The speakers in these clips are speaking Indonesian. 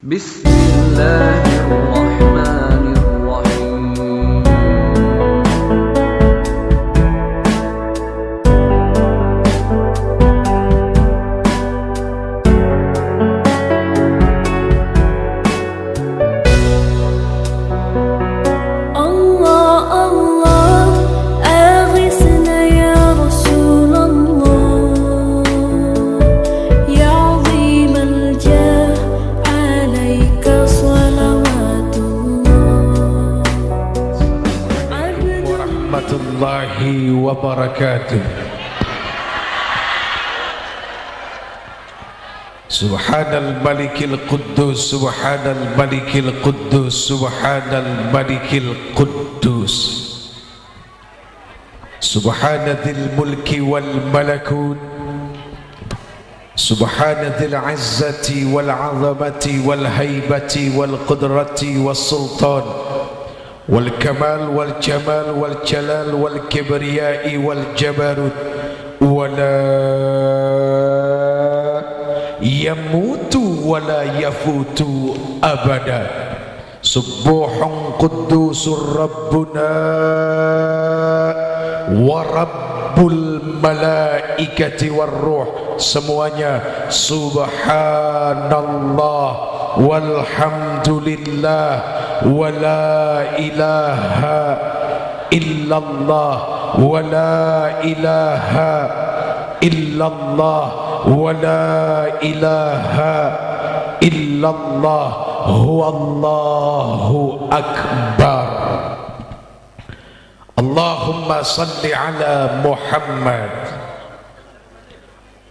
بسم الله الرحمن الرحيم الله الله أغثنا يا رسول الله يا عظيم الجاه عليك صلوات الله warahmatullahi wabarakatuh. Subhanal malikil quddus, subhanal malikil quddus, subhanal malikil quddus, subhanadzil mulki wal malakut, subhanadzil izzati wal azamati wal haibati wal qudrati was sultan wal kamal wal jamal wal jalal wal kibriyai wal jabarut wala yamutu wala yafutu abada. Subuhun quddusur rabbuna wa rabbul malaikati war ruh. Semuanya subhanallah walhamdulillah wa la ilaha illallah wa la ilaha illallah wa la ilaha illallah huwallahu akbar. Allahumma salli ala Muhammad.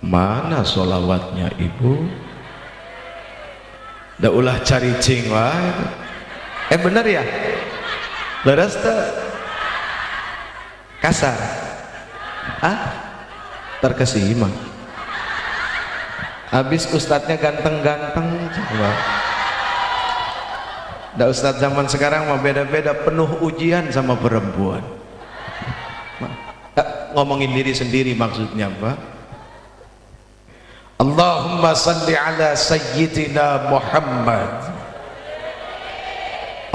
Mana solawatnya ibu? Dah ulah cari cing wah. Benar ya? Leres tak? Kasar? Terkesima. Habis ustadznya ganteng-ganteng coba. Dah ustadz zaman sekarang mah beda-beda, penuh ujian sama perempuan. Ngomongin diri sendiri maksudnya Pak. Allahumma salli ala sayyidina Muhammad.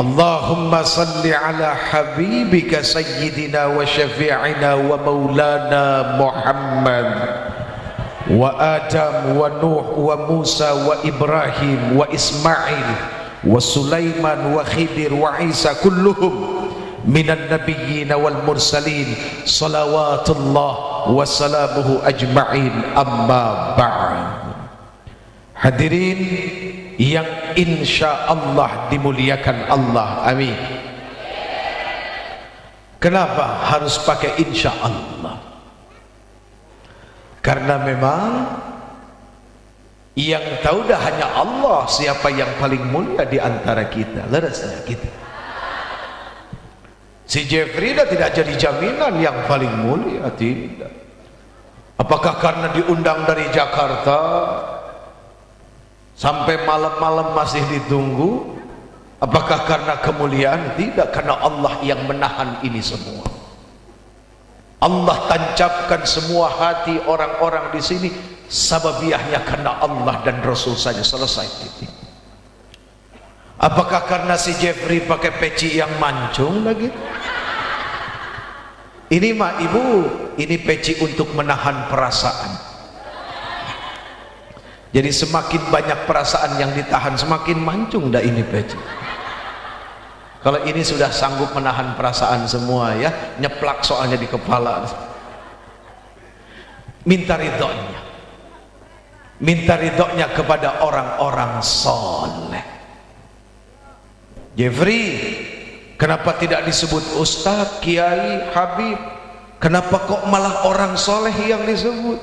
Allahumma salli ala habibika sayyidina wa syafi'ina wa maulana Muhammad wa Adam wa Nuh wa Musa wa Ibrahim wa Ismail wa Sulaiman wa Khidir wa Isa kulluhum minan nabiyyin wal mursalin salawatullah wa salamuhu ajma'in amma ba'd. Hadirin yang insya Allah dimuliakan Allah, amin. Kenapa harus pakai insya Allah? Karena memang yang tahu dah hanya Allah siapa yang paling mulia di antara kita. Lerasnya kita. Si Jeffrey dah tidak jadi jaminan yang paling mulia, tidak. Apakah karena diundang dari Jakarta sampai malam-malam masih ditunggu? Apakah karena kemuliaan? Tidak, karena Allah yang menahan ini semua. Allah tancapkan semua hati orang-orang di sini, sababiahnya karena Allah dan Rasul saja, selesai titik. Apakah karena si Jeffrey pakai peci yang mancung lagi? Ini mah ibu, ini peci untuk menahan perasaan. Jadi semakin banyak perasaan yang ditahan, semakin mancung dah ini peci. Kalau ini sudah sanggup menahan perasaan semua ya, nyeplak soalnya di kepala. Minta ridhonya. Minta ridhonya kepada orang-orang soleh. Jeffrey, kenapa tidak disebut ustaz, kiai, habib? Kenapa kok malah orang soleh yang disebut?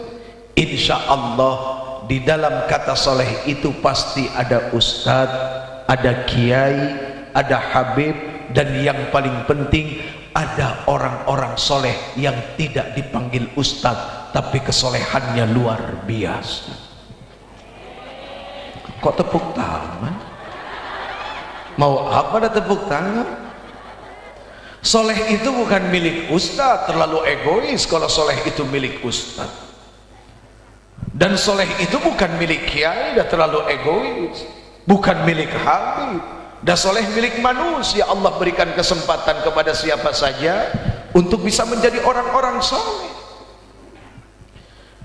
Insya Allah di dalam kata soleh itu pasti ada ustaz, ada kiai, ada habib, dan yang paling penting ada orang-orang soleh yang tidak dipanggil ustaz tapi kesolehannya luar biasa. Kok tepuk tangan? Mau apa dah tepuk tangan? Soleh itu bukan milik ustaz, terlalu egois kalau soleh itu milik ustaz. Dan soleh itu bukan milik kiai, dah terlalu egois. bukan milik Habib. Dan soleh milik manusia. Allah berikan kesempatan kepada siapa saja untuk bisa menjadi orang-orang soleh.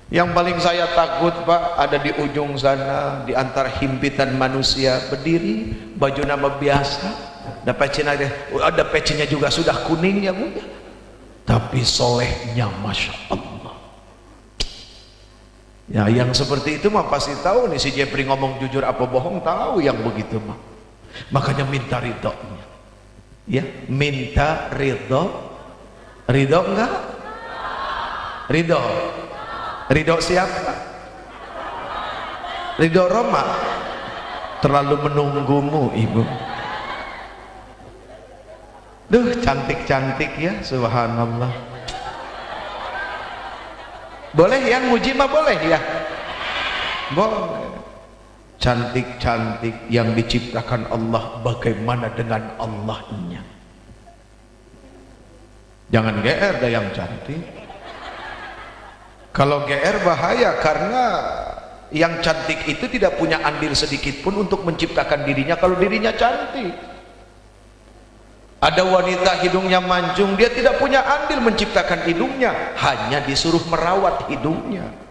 Yang paling saya takut Pak, ada di ujung sana, di antara himpitan manusia, berdiri, baju nama biasa, ada pecinya juga sudah kuning ya Bu, tapi solehnya Masya Allah. Ya yang seperti itu mah pasti tahu nih, si Jepri ngomong jujur apa bohong, tahu yang begitu mah. Makanya minta ridhonya, ya minta ridho enggak? Ridho siapa? Ridho Roma. Terlalu menunggumu ibu. Duh cantik-cantik ya, subhanallah. Boleh yang muji mah boleh ya, boleh. Cantik-cantik yang diciptakan Allah, bagaimana dengan Allahnya? Jangan GR dah yang cantik. Kalau GR bahaya, karena yang cantik itu tidak punya andil sedikit pun untuk menciptakan dirinya kalau dirinya cantik. Ada wanita hidungnya mancung, dia tidak punya andil menciptakan hidungnya, hanya disuruh merawat hidungnya.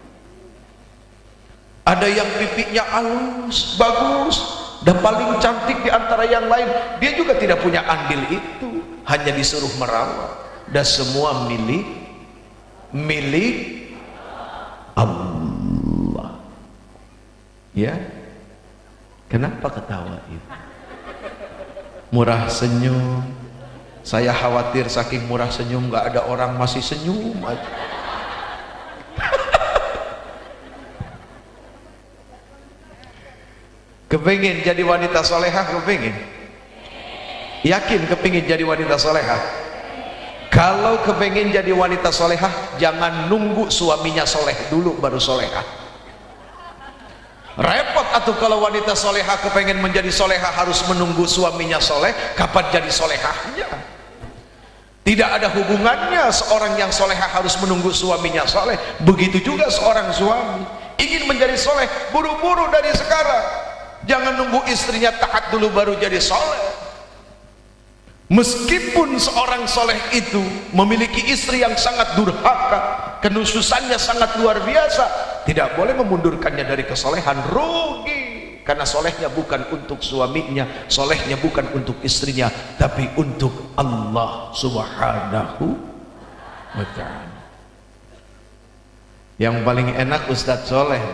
Ada yang pipinya halus, bagus, dan paling cantik di antara yang lain, dia juga tidak punya andil itu, hanya disuruh merawat. Dan semua milik Allah. Ya, kenapa ketawa itu? Murah senyum. Saya khawatir saking murah senyum nggak ada orang masih senyum aja. Kepingin jadi wanita solehah, kepingin? Yakin kepingin jadi wanita solehah? Kalau kepingin jadi wanita solehah, jangan nunggu suaminya soleh dulu baru solehah. Repot atau kalau wanita solehah kepingin menjadi solehah harus menunggu suaminya soleh, kapan jadi solehahnya? Tidak ada hubungannya seorang yang solehah harus menunggu suaminya soleh. Begitu juga seorang suami ingin menjadi soleh, buru-buru dari sekarang. Jangan nunggu istrinya taat dulu baru jadi soleh. Meskipun seorang soleh itu memiliki istri yang sangat durhaka, kenususannya sangat luar biasa, tidak boleh memundurkannya dari kesolehan. Rugi, karena solehnya bukan untuk suaminya, solehnya bukan untuk istrinya, tapi untuk Allah subhanahu wa ta'ala. Yang paling enak Ustadz soleh,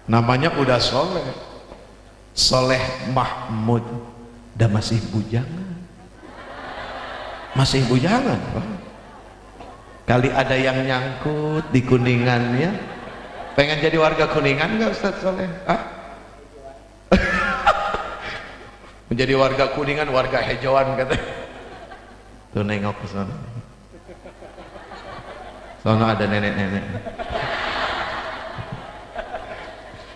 namanya udah soleh, Soleh Mahmud, dan masih bujangan, Pak. Kali ada yang nyangkut di Kuningan ya, pengen jadi warga Kuningan nggak Ustadz Soleh? Menjadi warga Kuningan, warga hijauan kata. Tuh nengok ke sana, ada nenek-nenek.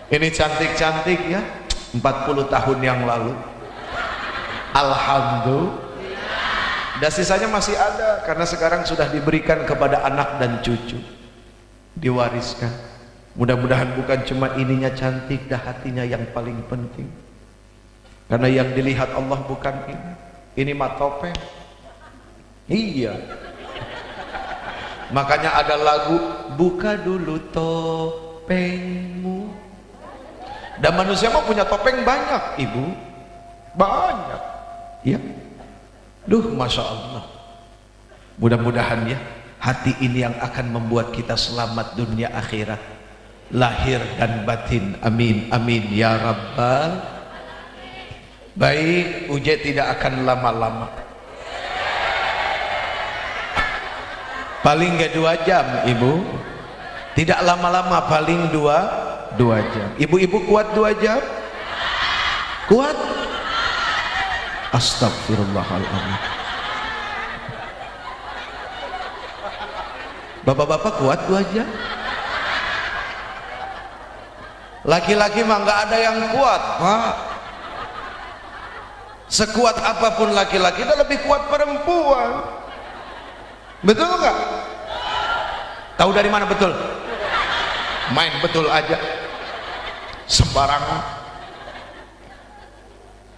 Ini cantik-cantik ya, 40 tahun yang lalu. Alhamdulillah. Dan sisanya masih ada, karena sekarang sudah diberikan kepada anak dan cucu, diwariskan. Mudah-mudahan bukan cuma ininya cantik, dah hatinya yang paling penting. Karena yang dilihat Allah bukan ini mah topeng. Iya. Makanya ada lagu, buka dulu topengmu. Dan manusia mah punya topeng banyak, ibu, banyak, ya. Duh, masya Allah. Mudah-mudahan ya, hati ini yang akan membuat kita selamat dunia akhirat, lahir dan batin. Amin, amin ya rabbal. Baik, Uje tidak akan lama-lama. Paling gak 2 jam, ibu. Tidak lama-lama, paling 2 jam. Ibu-ibu kuat 2 jam? Kuat? Astagfirullahaladzim. Bapak-bapak kuat 2 jam? Laki-laki mah nggak ada yang kuat, Pak. Sekuat apapun laki-laki, itu lebih kuat perempuan. Betul nggak? Tahu dari mana betul? Main betul aja, sembarangan.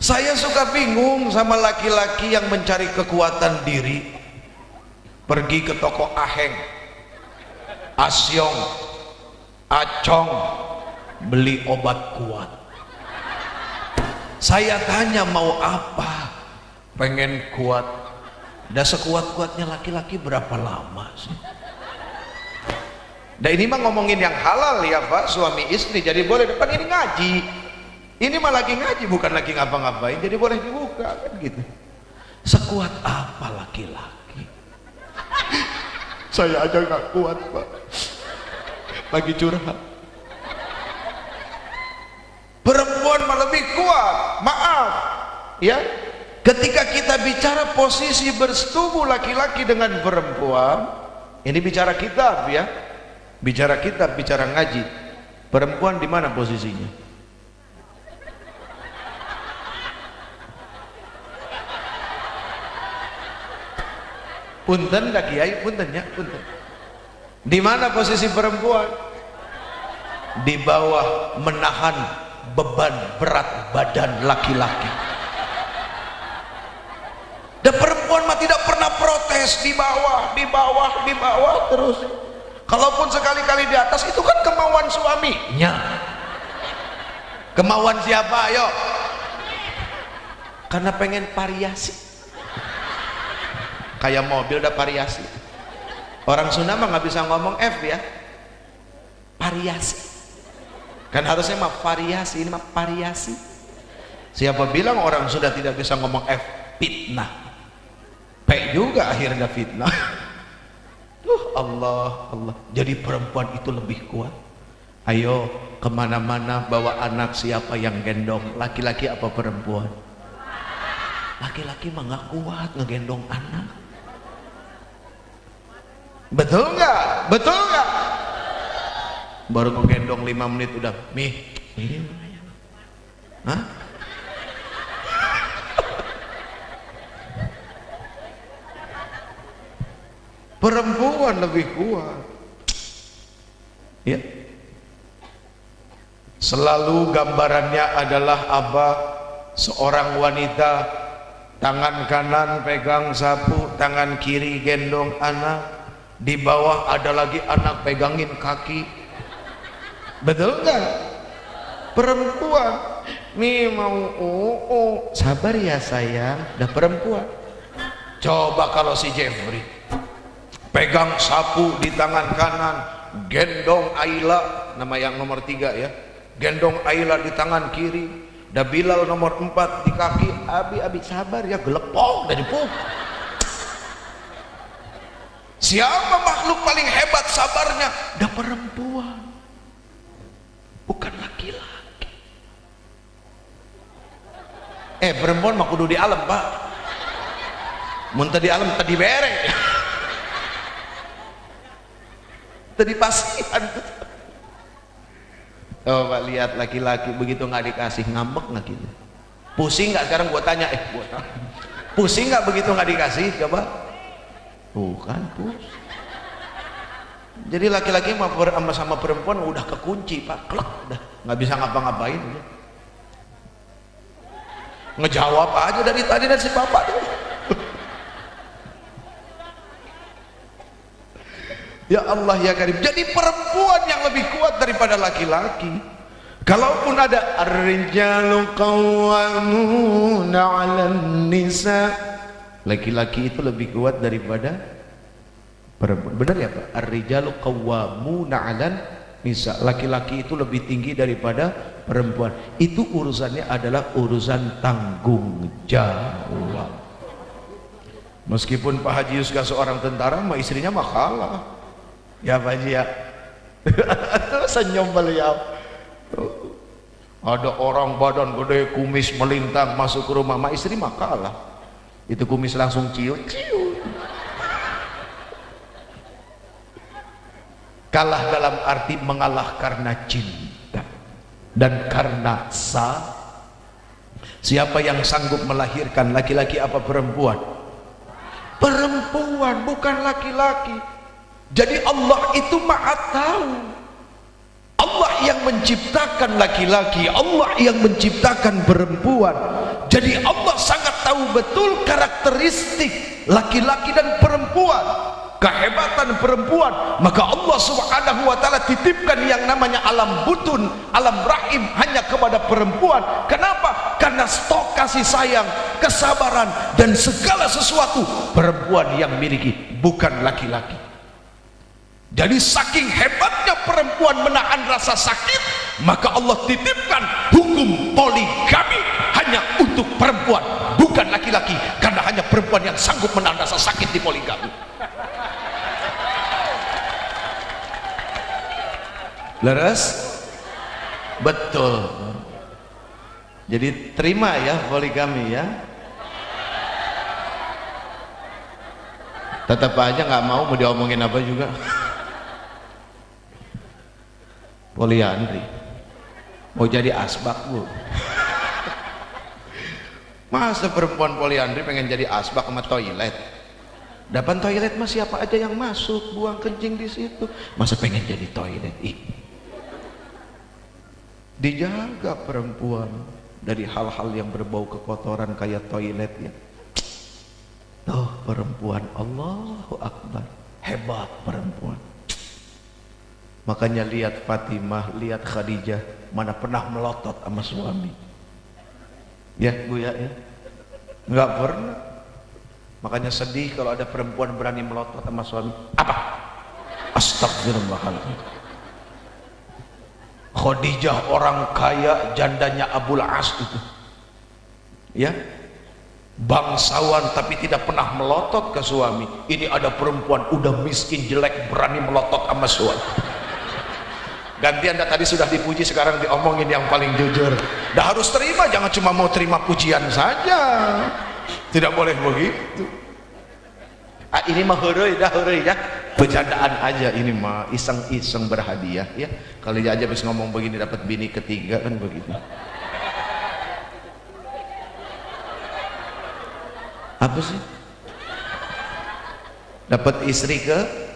Saya suka bingung sama laki-laki yang mencari kekuatan diri, pergi ke toko Aheng, Asyong, Acong, beli obat kuat. Saya tanya mau apa? Pengen kuat. Dah sekuat-kuatnya laki-laki berapa lama sih? Dah ini mah ngomongin yang halal ya Pak, suami istri, jadi boleh. Depan ini ngaji, ini mah lagi ngaji, bukan lagi ngapa-ngapain, jadi boleh dibuka kan gitu. Sekuat apa laki-laki? Saya aja nggak kuat Pak, lagi curhat. Perempuan mah lebih kuat, maaf ya. Ketika kita bicara posisi bersetubuh laki-laki dengan perempuan, ini bicara kitab ya, bicara kitab, bicara ngaji. Perempuan di mana posisinya? Punten dah kiai, punten ya, punten. Di mana posisi perempuan? Di bawah, menahan beban berat badan laki-laki. Dan perempuan mah tidak pernah protes, di bawah, di bawah, di bawah terus. Kalaupun sekali-kali di atas, itu kan kemauan suaminya. Kemauan siapa? Ayo. Karena pengen variasi. Kayak mobil udah variasi. Orang Sunda mah nggak bisa ngomong F ya, variasi. Kan harusnya mah variasi, ini mah variasi. Siapa bilang orang sudah tidak bisa ngomong F? Fitnah. P juga akhirnya fitnah. Allah, Allah. Jadi perempuan itu lebih kuat. Ayo kemana-mana bawa anak, siapa yang gendong? Laki-laki apa perempuan? Laki-laki mah nggak kuat ngegendong anak. Betul nggak? Betul nggak? Baru ngegendong 5 menit udah mih. Hah? Perempuan lebih kuat ya. Selalu gambarannya adalah apa? Seorang wanita, tangan kanan pegang sapu, tangan kiri gendong anak, di bawah ada lagi anak pegangin kaki. Betul nggak? Perempuan nih mau sabar ya sayang, dah perempuan. Coba kalau si Jeffrey pegang sapu di tangan kanan, gendong Aila, nama yang nomor 3 ya, gendong Aila di tangan kiri, dah Bilal nomor 4 di kaki. Abi sabar ya, gelepong dari pup. Siapa makhluk paling hebat sabarnya? Dah perempuan, bukan laki-laki. Perempuan mah kudu di alam Pak, muntah di alam tadi bereng, tadi pasihan. Oh Pak, lihat laki-laki begitu nggak dikasih ngambek nggak gitu? Pusing nggak sekarang? Gua tanya, pusing nggak begitu nggak dikasih? Coba, bukan pusing. Jadi laki-laki sama perempuan udah kekunci Pak, klek, dah nggak bisa ngapa-ngapain. Ngejawab aja dari tadi dan si bapak tuh. Ya Allah ya Karim. Jadi perempuan yang lebih kuat daripada laki-laki. Kalaupun ada ar-rijalu qawwamuna 'alan nisa, laki-laki itu lebih kuat daripada perempuan. Benar ya Pak? Ar-rijalu qawwamuna 'alan nisa, laki-laki itu lebih tinggi daripada perempuan. Itu urusannya adalah urusan tanggung jawab. Meskipun Pak Haji Yuska seorang tentara, mah istrinya mah kalah. Ya Pak Haji ya. Tuh senyum beliau. Ada orang badan gede, kumis melintang masuk ke rumah, mah istri mah kalah. Itu kumis langsung ciut-ciut. Kalah dalam arti mengalah karena cinta dan karena siapa yang sanggup melahirkan, laki-laki apa perempuan? Perempuan, bukan laki-laki. Jadi Allah itu Maha tahu. Allah yang menciptakan laki-laki, Allah yang menciptakan perempuan. Jadi Allah sangat tahu betul karakteristik laki-laki dan perempuan, kehebatan perempuan. Maka Allah subhanahu wa ta'ala titipkan yang namanya alam butun, alam rahim hanya kepada perempuan. Kenapa? Karena stok kasih sayang, kesabaran dan segala sesuatu perempuan yang miliki, bukan laki-laki. Jadi saking hebatnya perempuan menahan rasa sakit, maka Allah titipkan hukum poligami hanya untuk perempuan, bukan laki-laki. Karena hanya perempuan yang sanggup menahan rasa sakit di poligami. Leres? Betul. Jadi terima ya poligami ya. Tetap aja nggak mau diomongin apa juga. Poliandri mau jadi asbak bu. Masa perempuan poliandri pengen jadi asbak sama toilet? Depan toilet mah siapa aja yang masuk buang kencing di situ. Masa pengen jadi toilet? Ih. Dijaga perempuan dari hal-hal yang berbau kekotoran kayak toilet ya. Tuh perempuan, Allahu Akbar, hebat perempuan. Makanya lihat Fatimah, lihat Khadijah, mana pernah melotot sama suami. Ya Bu ya, nggak pernah. Makanya sedih kalau ada perempuan berani melotot sama suami. Apa? Astagfirullahaladzim. Khadijah orang kaya, jandanya Abul As itu, ya, bangsawan tapi tidak pernah melotot ke suami. Ini ada perempuan udah miskin jelek berani melotot sama suami. Gantian tadi sudah dipuji, sekarang diomongin yang paling jujur. Dah harus terima, jangan cuma mau terima pujian saja. Tidak boleh begitu. Ah, ini mah heureui dah heureui ya. Bercandaan aja ini mah, iseng-iseng berhadiah ya. Kalau aja habis ngomong begini dapat bini ketiga kan begitu. Apa sih? Dapat istri ke?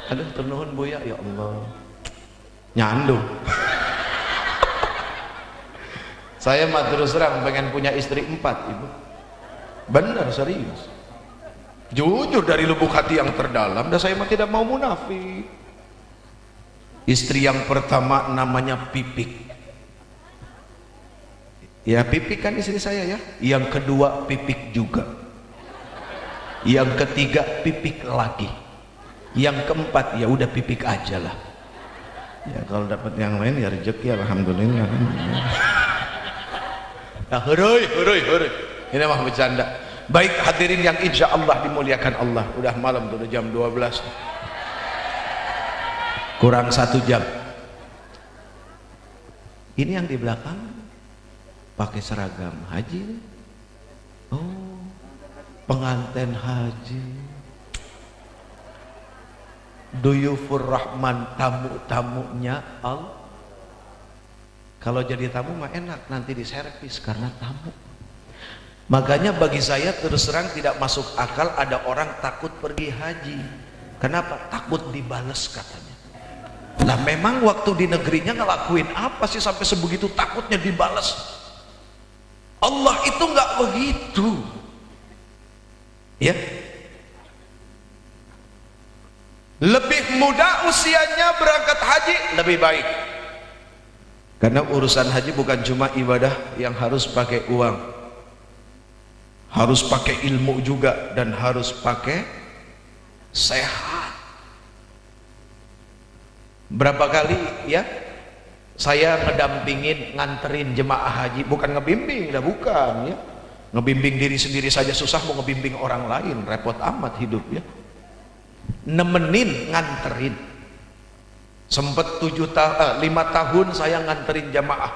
Aduh ternuhun Bu ya, ya Allah. Nyandung. Saya mah terus terang pengen punya istri 4 Ibu. Benar serius. Jujur dari lubuk hati yang terdalam, dan saya mah tidak mau munafik. Istri yang pertama namanya Pipik. Ya Pipik kan istri saya ya. Yang kedua Pipik juga. Yang ketiga Pipik lagi. Yang keempat ya udah Pipik aja lah. Ya kalau dapat yang lain ya rezeki alhamdulillah. Nah, heureui. Ini mah bercanda. Baik hadirin yang insya Allah dimuliakan Allah. Udah malam tuh, udah jam 12. Kurang 1 jam. Ini yang di belakang pakai seragam haji. Oh, pengantin haji. Duyufur Rahman, tamu-tamunya Allah. Kalau jadi tamu mah enak, nanti diservis karena tamu. Makanya bagi saya terus terang tidak masuk akal ada orang takut pergi haji. Kenapa? Takut dibales katanya. Nah memang waktu di negerinya ngelakuin apa sih sampai sebegitu takutnya dibales? Allah itu nggak begitu. Ya. Lebih muda usianya berangkat haji lebih baik. Karena urusan haji bukan cuma ibadah yang harus pakai uang, harus pakai ilmu juga, dan harus pakai sehat. Berapa kali ya saya ngedampingin nganterin jemaah haji, bukan ngebimbing, dah bukan ya. Ngebimbing diri sendiri saja susah, mau ngebimbing orang lain repot amat hidup ya. Nemenin nganterin. Sempet 5 tahun saya nganterin jamaah.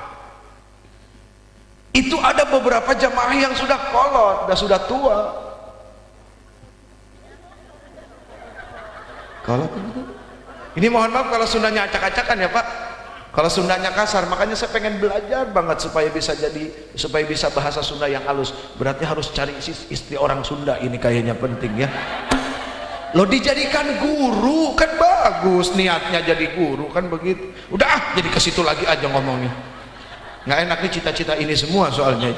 Itu ada beberapa jamaah yang sudah kolot dan sudah tua. Kolot ini mohon maaf kalau Sundanya acak-acakan ya Pak. Kalau Sundanya kasar, makanya saya pengen belajar banget supaya bisa bahasa Sunda yang halus. Berarti harus cari istri orang Sunda ini kayaknya penting ya. Lo dijadikan guru kan bagus, niatnya jadi guru kan begitu. Udah jadi ke situ lagi aja ngomongnya. Nggak enak nih cita-cita ini semua soalnya.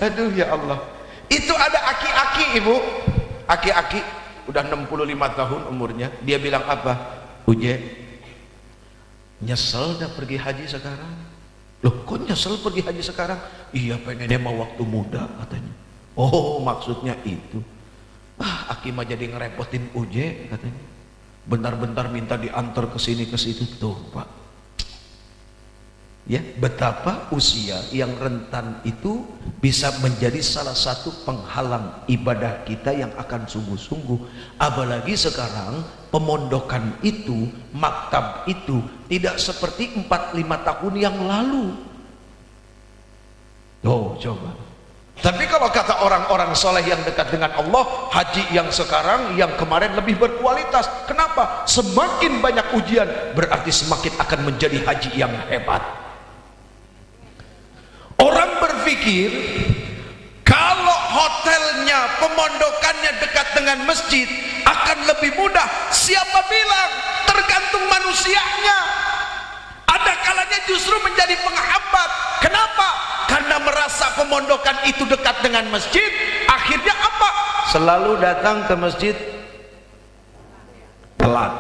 Aduh ya Allah. Itu ada aki-aki ibu, aki-aki udah 65 tahun umurnya, dia bilang apa? Uje, nyesel dah pergi haji sekarang. Loh kok nyesel pergi haji sekarang? Iya pengennya mau waktu muda katanya. Oh maksudnya itu. Aki mah jadi ngerepotin Uje katanya. Bentar-bentar minta diantar ke sini ke situ tuh Pak. Ya, betapa usia yang rentan itu bisa menjadi salah satu penghalang ibadah kita yang akan sungguh-sungguh. Apalagi sekarang pemondokan itu, maktab itu tidak seperti 4-5 tahun yang lalu. Oh, coba. Tapi kalau kata orang-orang soleh yang dekat dengan Allah, haji yang sekarang, yang kemarin lebih berkualitas. Kenapa? Semakin banyak ujian, berarti semakin akan menjadi haji yang hebat. Orang berpikir kalau hotelnya, pemondokannya dekat dengan masjid akan lebih mudah. Siapa bilang? Tergantung manusianya. Ada kalanya justru menjadi penghambat. Kenapa? Karena merasa pemondokan itu dekat dengan masjid, akhirnya apa? Selalu datang ke masjid telat.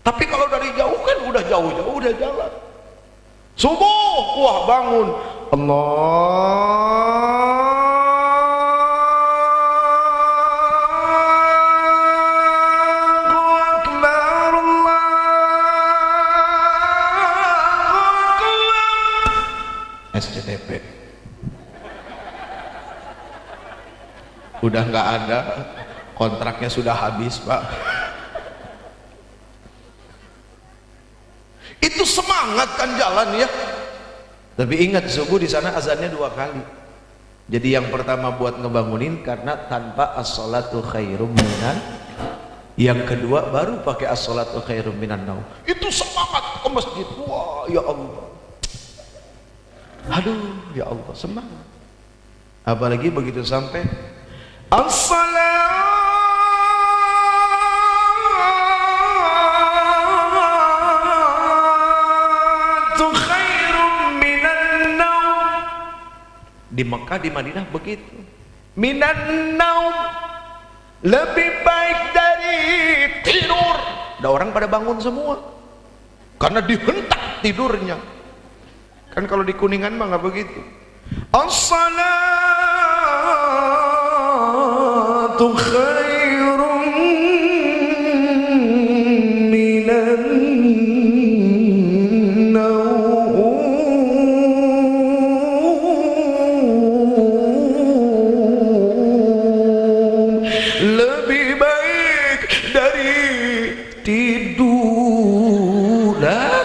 Tapi kalau dari jauh kan udah jauh-jauh udah jalan. Subuh, wah bangun, SCTP udah nggak ada, kontraknya sudah habis Pak. Itu semangat kan jalan ya. Tapi ingat subuh di sana azannya 2 kali. Jadi yang pertama buat ngebangunin karena tanpa as-salatu khairum minan. Yang kedua baru pakai as-salatu khairum minan naum. Itu semangat ke masjid. Wah ya Allah. Aduh ya Allah semangat. Apalagi begitu sampai as-salatu di Mekah, di Madinah begitu. Minan naum, lebih baik dari tidur. Ada orang pada bangun semua karena dihentak tidurnya. Kan kalau di Kuningan mah nggak begitu. As-salatu khairum minan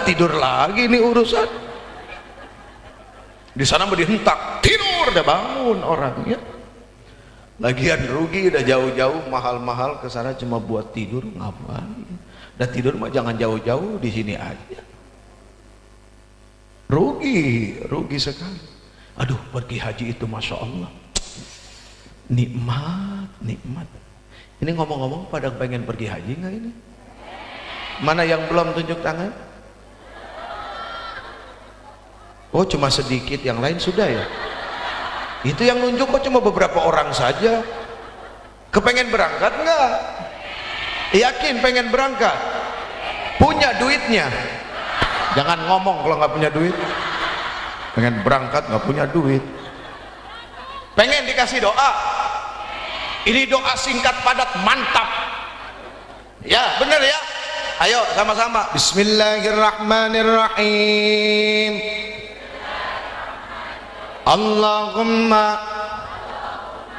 tidur lagi nih urusan. Di sana mau dihentak, tidur udah bangun orangnya. Lagian rugi udah jauh-jauh mahal-mahal ke sana cuma buat tidur, ngapain? Dan tidur mah jangan jauh-jauh, di sini aja. Rugi sekali. Aduh, pergi haji itu masya Allah. Nikmat. Ini ngomong-ngomong pada pengen pergi haji nggak ini? Mana yang belum tunjuk tangan? Oh cuma sedikit, yang lain sudah ya. Itu yang nunjuk kok cuma beberapa orang saja. Kepengen berangkat nggak? Yakin pengen berangkat? Punya duitnya? Jangan ngomong kalau nggak punya duit. Pengen berangkat nggak punya duit. Pengen dikasih doa? Ini doa singkat padat mantap. Ya bener ya. Ayo sama-sama. Bismillahirrahmanirrahim. Allahumma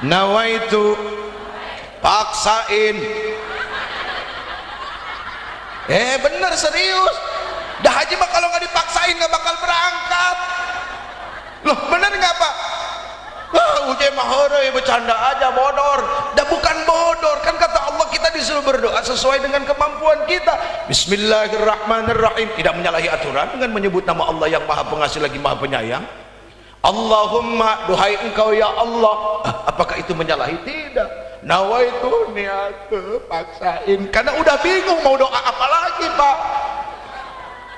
nawaitu, paksain. Bener serius. Dah haji mah kalau nggak dipaksain nggak bakal berangkat. Loh bener nggak Pak? Uje mah horoi bercanda aja, bodor. Dah bukan bodor, kan kata Allah kita disuruh berdoa sesuai dengan kemampuan kita. Bismillahirrahmanirrahim. Tidak menyalahi aturan dengan menyebut nama Allah yang Maha Pengasih lagi Maha Penyayang. Allahumma, duhai engkau ya Allah. Apakah itu menyalahi? Tidak. Nawaitu, niat, paksain. Karena udah bingung mau doa apa lagi Pak.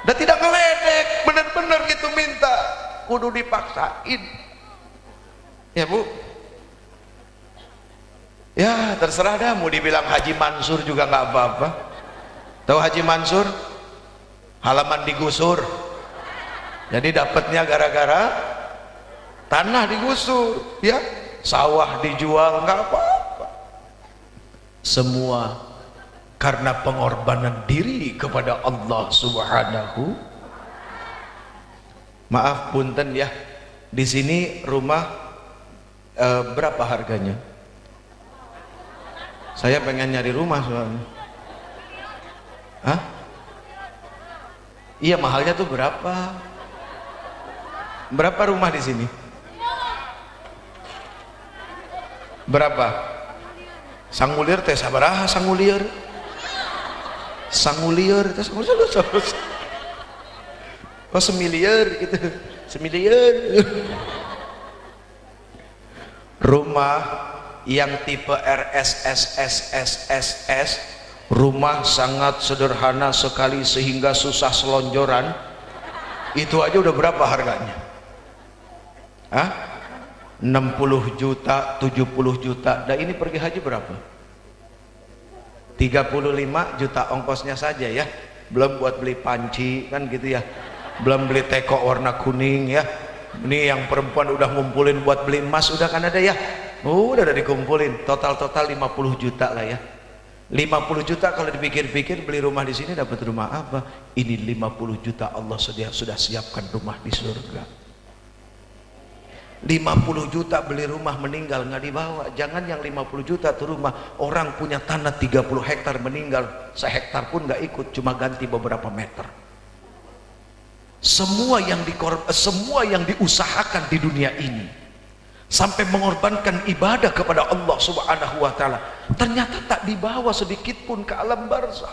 Dan tidak ngeledek, bener-bener gitu minta, kudu dipaksain. Ya Bu, ya terserah dah, mau dibilang Haji Mansur juga nggak apa-apa. Tahu Haji Mansur? Halaman digusur, jadi dapatnya gara-gara tanah digusur, ya, sawah dijual, nggak apa-apa. Semua karena pengorbanan diri kepada Allah Subhanahu. Maaf punten ya, di sini rumah berapa harganya? Saya pengen nyari rumah soalnya. Hah? Iya, mahalnya tuh berapa? Berapa rumah di sini? Berapa? Sangulir teh sabaraha sangulir? Sangulir teh sangulir. Oh, semiliar gitu. Semiliar. Rumah yang tipe RSSSSSS, rumah sangat sederhana sekali sehingga susah selonjoran, itu aja udah berapa harganya? Hah? 60 juta, 70 juta. Nah ini pergi haji berapa? 35 juta ongkosnya saja ya, belum buat beli panci kan gitu ya, belum beli teko warna kuning ya. Ini yang perempuan udah ngumpulin buat beli emas udah kan ada ya, udah dikumpulin, total 50 juta lah ya. 50 juta kalau dipikir-pikir beli rumah di sini dapat rumah apa? Ini 50 juta Allah sudah siapkan rumah di surga. 50 juta beli rumah, meninggal nggak dibawa. Jangan yang 50 juta tuh rumah, orang punya tanah 30 hektar meninggal, sehektar pun nggak ikut, cuma ganti beberapa meter. Semua yang diusahakan di dunia ini sampai mengorbankan ibadah kepada Allah Subhanahu wa taala, ternyata tak dibawa sedikit pun ke alam barzakh,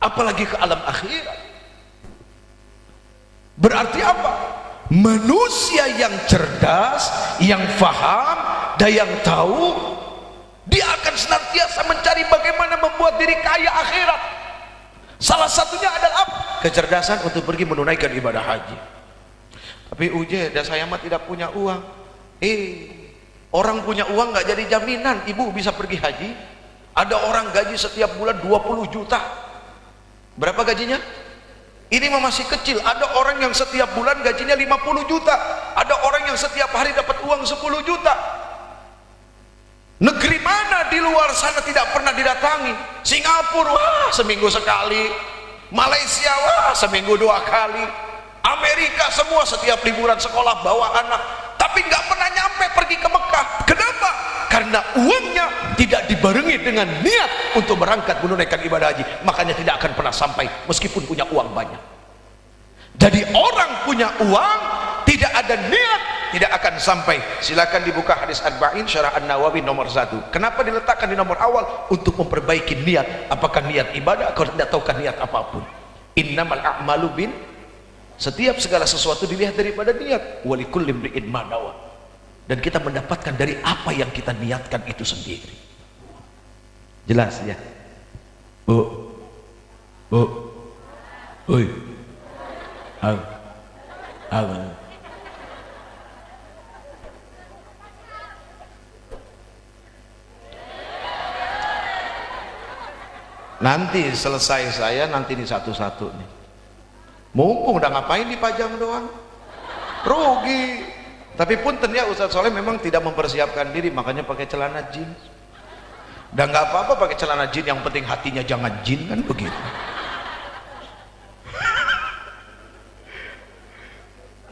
apalagi ke alam akhirat. Berarti apa? Manusia yang cerdas, yang faham dan yang tahu, dia akan senantiasa mencari bagaimana membuat diri kaya akhirat. Salah satunya adalah apa? Kecerdasan untuk pergi menunaikan ibadah haji. Tapi dah saya mah tidak punya uang. Orang punya uang nggak jadi jaminan ibu bisa pergi haji. Ada orang gaji setiap bulan 20 juta. Berapa gajinya? Ini mah masih kecil. Ada orang yang setiap bulan gajinya 50 juta. Ada orang yang setiap hari dapat uang 10 juta. Negeri mana di luar sana tidak pernah didatangi? Singapura, wah seminggu sekali. Malaysia, wah seminggu 2 kali. Amerika semua setiap liburan sekolah bawa anak. Tapi nggak pernah nyampe pergi ke Mekah. Kenapa? Karena uangnya tidak dibarengi dengan niat untuk berangkat menunaikan ibadah haji. Makanya tidak akan pernah sampai meskipun punya uang banyak. Jadi orang punya uang tidak ada niat, tidak akan sampai. Silakan dibuka hadis Arba'in Syarah An-Nawawi nomor 1. Kenapa diletakkan di nomor awal? Untuk memperbaiki niat. Apakah niat ibadah atau tidak tahukah niat apapun. Innamal a'malu bin, setiap segala sesuatu dilihat daripada niat. Walikulli imri'in ma nawa. Dan kita mendapatkan dari apa yang kita niatkan itu sendiri. Jelas ya? Oi. Nanti selesai saya, nanti ini satu-satu nih. Mumpung udah ngapain dipajang doang, rugi. Tapi punten ya, Ustaz Soleh memang tidak mempersiapkan diri, makanya pakai celana jeans. Dan nggak apa-apa pakai celana jeans, yang penting hatinya jangan jin, kan begitu.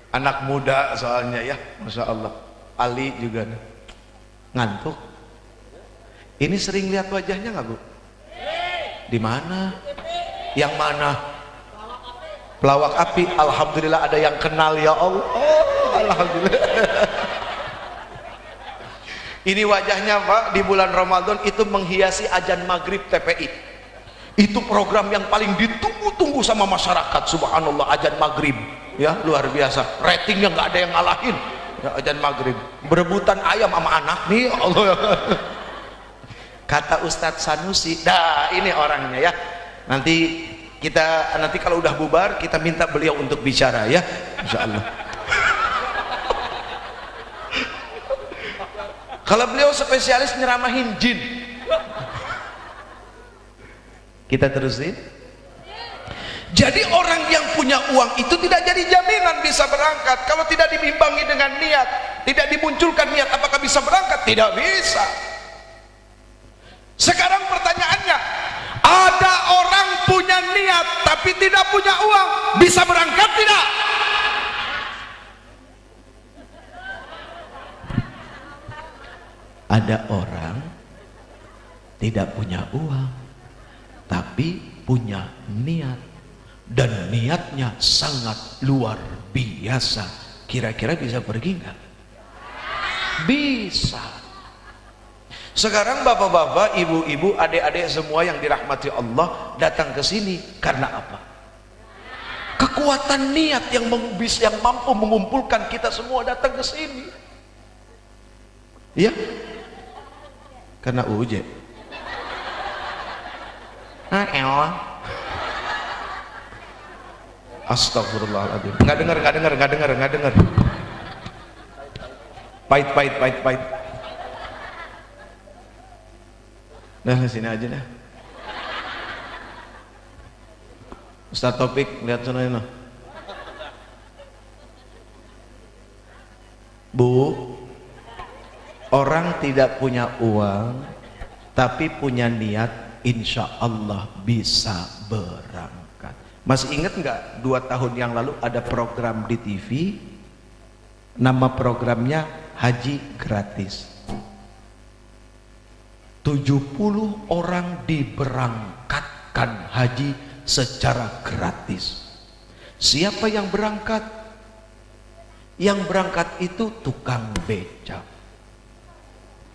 Anak muda soalnya ya, Masya Allah. Ali juga nih. Ngantuk. Ini sering lihat wajahnya nggak Bu? Di mana? Yang mana? Pelawak api. Alhamdulillah ada yang kenal ya Allah. Alhamdulillah. Ini wajahnya Pak di bulan Ramadan itu menghiasi azan maghrib TPI. Itu program yang paling ditunggu-tunggu sama masyarakat. Subhanallah, azan maghrib ya, luar biasa. Ratingnya nggak ada yang ngalahin ya, azan maghrib. Berebutan ayam sama anak nih Allah. Kata Ustadz Sanusi, dah ini orangnya ya. Nanti Kita nanti kalau udah bubar kita minta beliau untuk bicara ya, insyaallah. Kalau beliau spesialis nyeramahin jin. Kita terusin. Jadi orang yang punya uang itu tidak jadi jaminan bisa berangkat kalau tidak diimbangi dengan niat, tidak dimunculkan niat. Apakah bisa berangkat? Tidak bisa. Sekarang pertanyaannya, ada orang punya niat tapi tidak punya uang, bisa berangkat tidak? Ada orang tidak punya uang tapi punya niat, dan niatnya sangat luar biasa. Kira-kira bisa pergi nggak? Bisa. Sekarang bapak-bapak, ibu-ibu, adik-adik semua yang dirahmati Allah datang ke sini karena apa? Kekuatan niat yang mampu mengumpulkan kita semua datang ke sini. Ya? Karena uje. Astagfirullahaladzim. Nggak dengar. Pahit. Nah, sini aja dah. Ustaz Topik, lihat sana ini. Bu, orang tidak punya uang tapi punya niat, insya Allah bisa berangkat. Masih ingat nggak 2 tahun yang lalu ada program di TV, nama programnya Haji Gratis. 70 orang diberangkatkan haji secara gratis. Siapa yang berangkat? Yang berangkat itu tukang becak.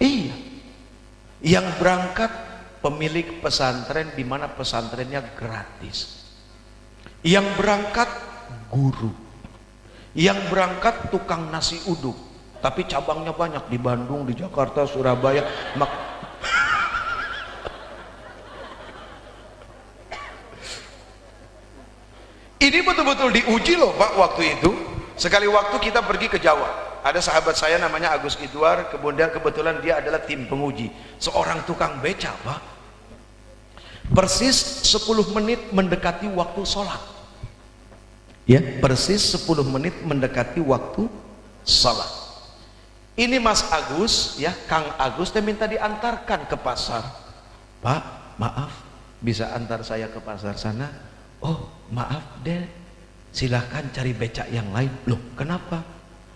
Iya. Yang berangkat pemilik pesantren di mana pesantrennya gratis. Yang berangkat guru. Yang berangkat tukang nasi uduk, tapi cabangnya banyak di Bandung, di Jakarta, Surabaya. Ini betul-betul diuji loh Pak waktu itu. Sekali waktu kita pergi ke Jawa, ada sahabat saya namanya Agus Idwar, kebetulan dia adalah tim penguji, seorang tukang beca Pak. Persis 10 menit mendekati waktu sholat, ya, persis 10 menit mendekati waktu sholat. Ini Mas Agus, ya, Kang Agus, dia minta diantarkan ke pasar. Pak, maaf, bisa antar saya ke pasar sana? Oh, maaf deh, silahkan cari becak yang lain. Loh, kenapa?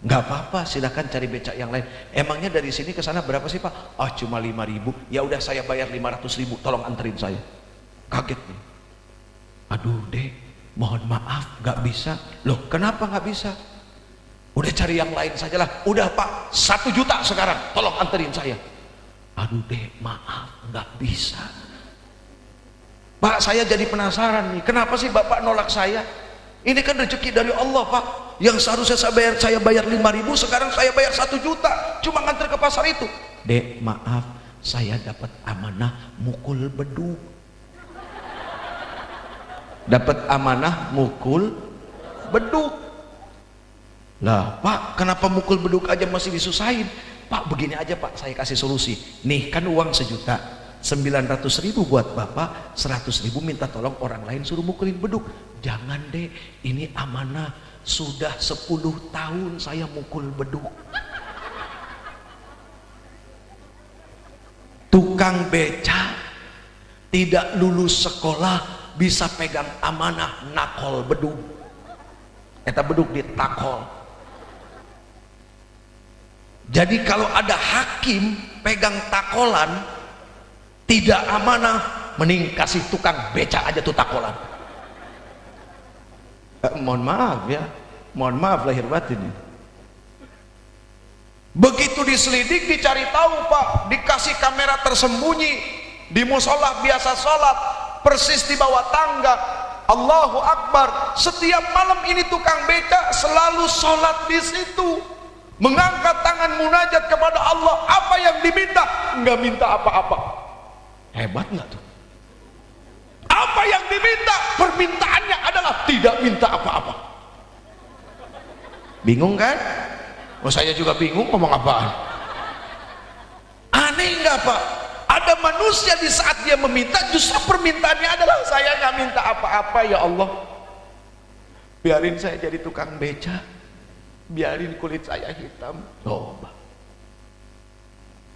Nggak apa-apa, silahkan cari becak yang lain. Emangnya dari sini ke sana berapa sih Pak? Ah, cuma 5.000. Ya udah, saya bayar 500.000, tolong anterin saya. Kaget nih. Aduh deh, mohon maaf, nggak bisa. Loh, kenapa nggak bisa? Udah cari yang lain sajalah. Udah Pak, 1 juta sekarang, tolong anterin saya. Aduh deh, maaf, nggak bisa. Pak, saya jadi penasaran nih, kenapa sih Bapak nolak saya? Ini kan rezeki dari Allah Pak, yang seharusnya saya bayar 5.000, sekarang saya bayar 1 juta, cuma nganter ke pasar itu. Dek, maaf, saya dapat amanah mukul beduk. Dapat amanah mukul beduk. Lah Pak, kenapa mukul beduk aja masih disusahin? Pak, begini aja Pak, saya kasih solusi. Nih kan uang 1 juta, 900.000 buat Bapak, 100.000 minta tolong orang lain suruh mukulin beduk. Jangan deh, ini amanah, sudah 10 tahun saya mukul beduk. Tukang beca tidak lulus sekolah bisa pegang amanah nakol beduk. Eta beduk ditakol. Jadi kalau ada hakim pegang takolan tidak amanah, mending kasih tukang beca aja tuh takolan. Mohon maaf ya, mohon maaf lahir batin. Begitu diselidik, dicari tahu Pak, dikasih kamera tersembunyi di musola biasa sholat, persis di bawah tangga. Allahu Akbar, setiap malam ini tukang beca selalu sholat di situ, mengangkat tangan munajat kepada Allah. Apa yang diminta? Nggak minta apa-apa. Hebat nggak tuh? Apa yang diminta? Permintaannya adalah tidak minta apa-apa. Bingung kan? Oh, saya juga bingung ngomong apaan. Aneh nggak Pak? Ada manusia di saat dia meminta justru permintaannya adalah saya nggak minta apa-apa ya Allah. Biarin saya jadi tukang beca, biarin kulit saya hitam. Coba.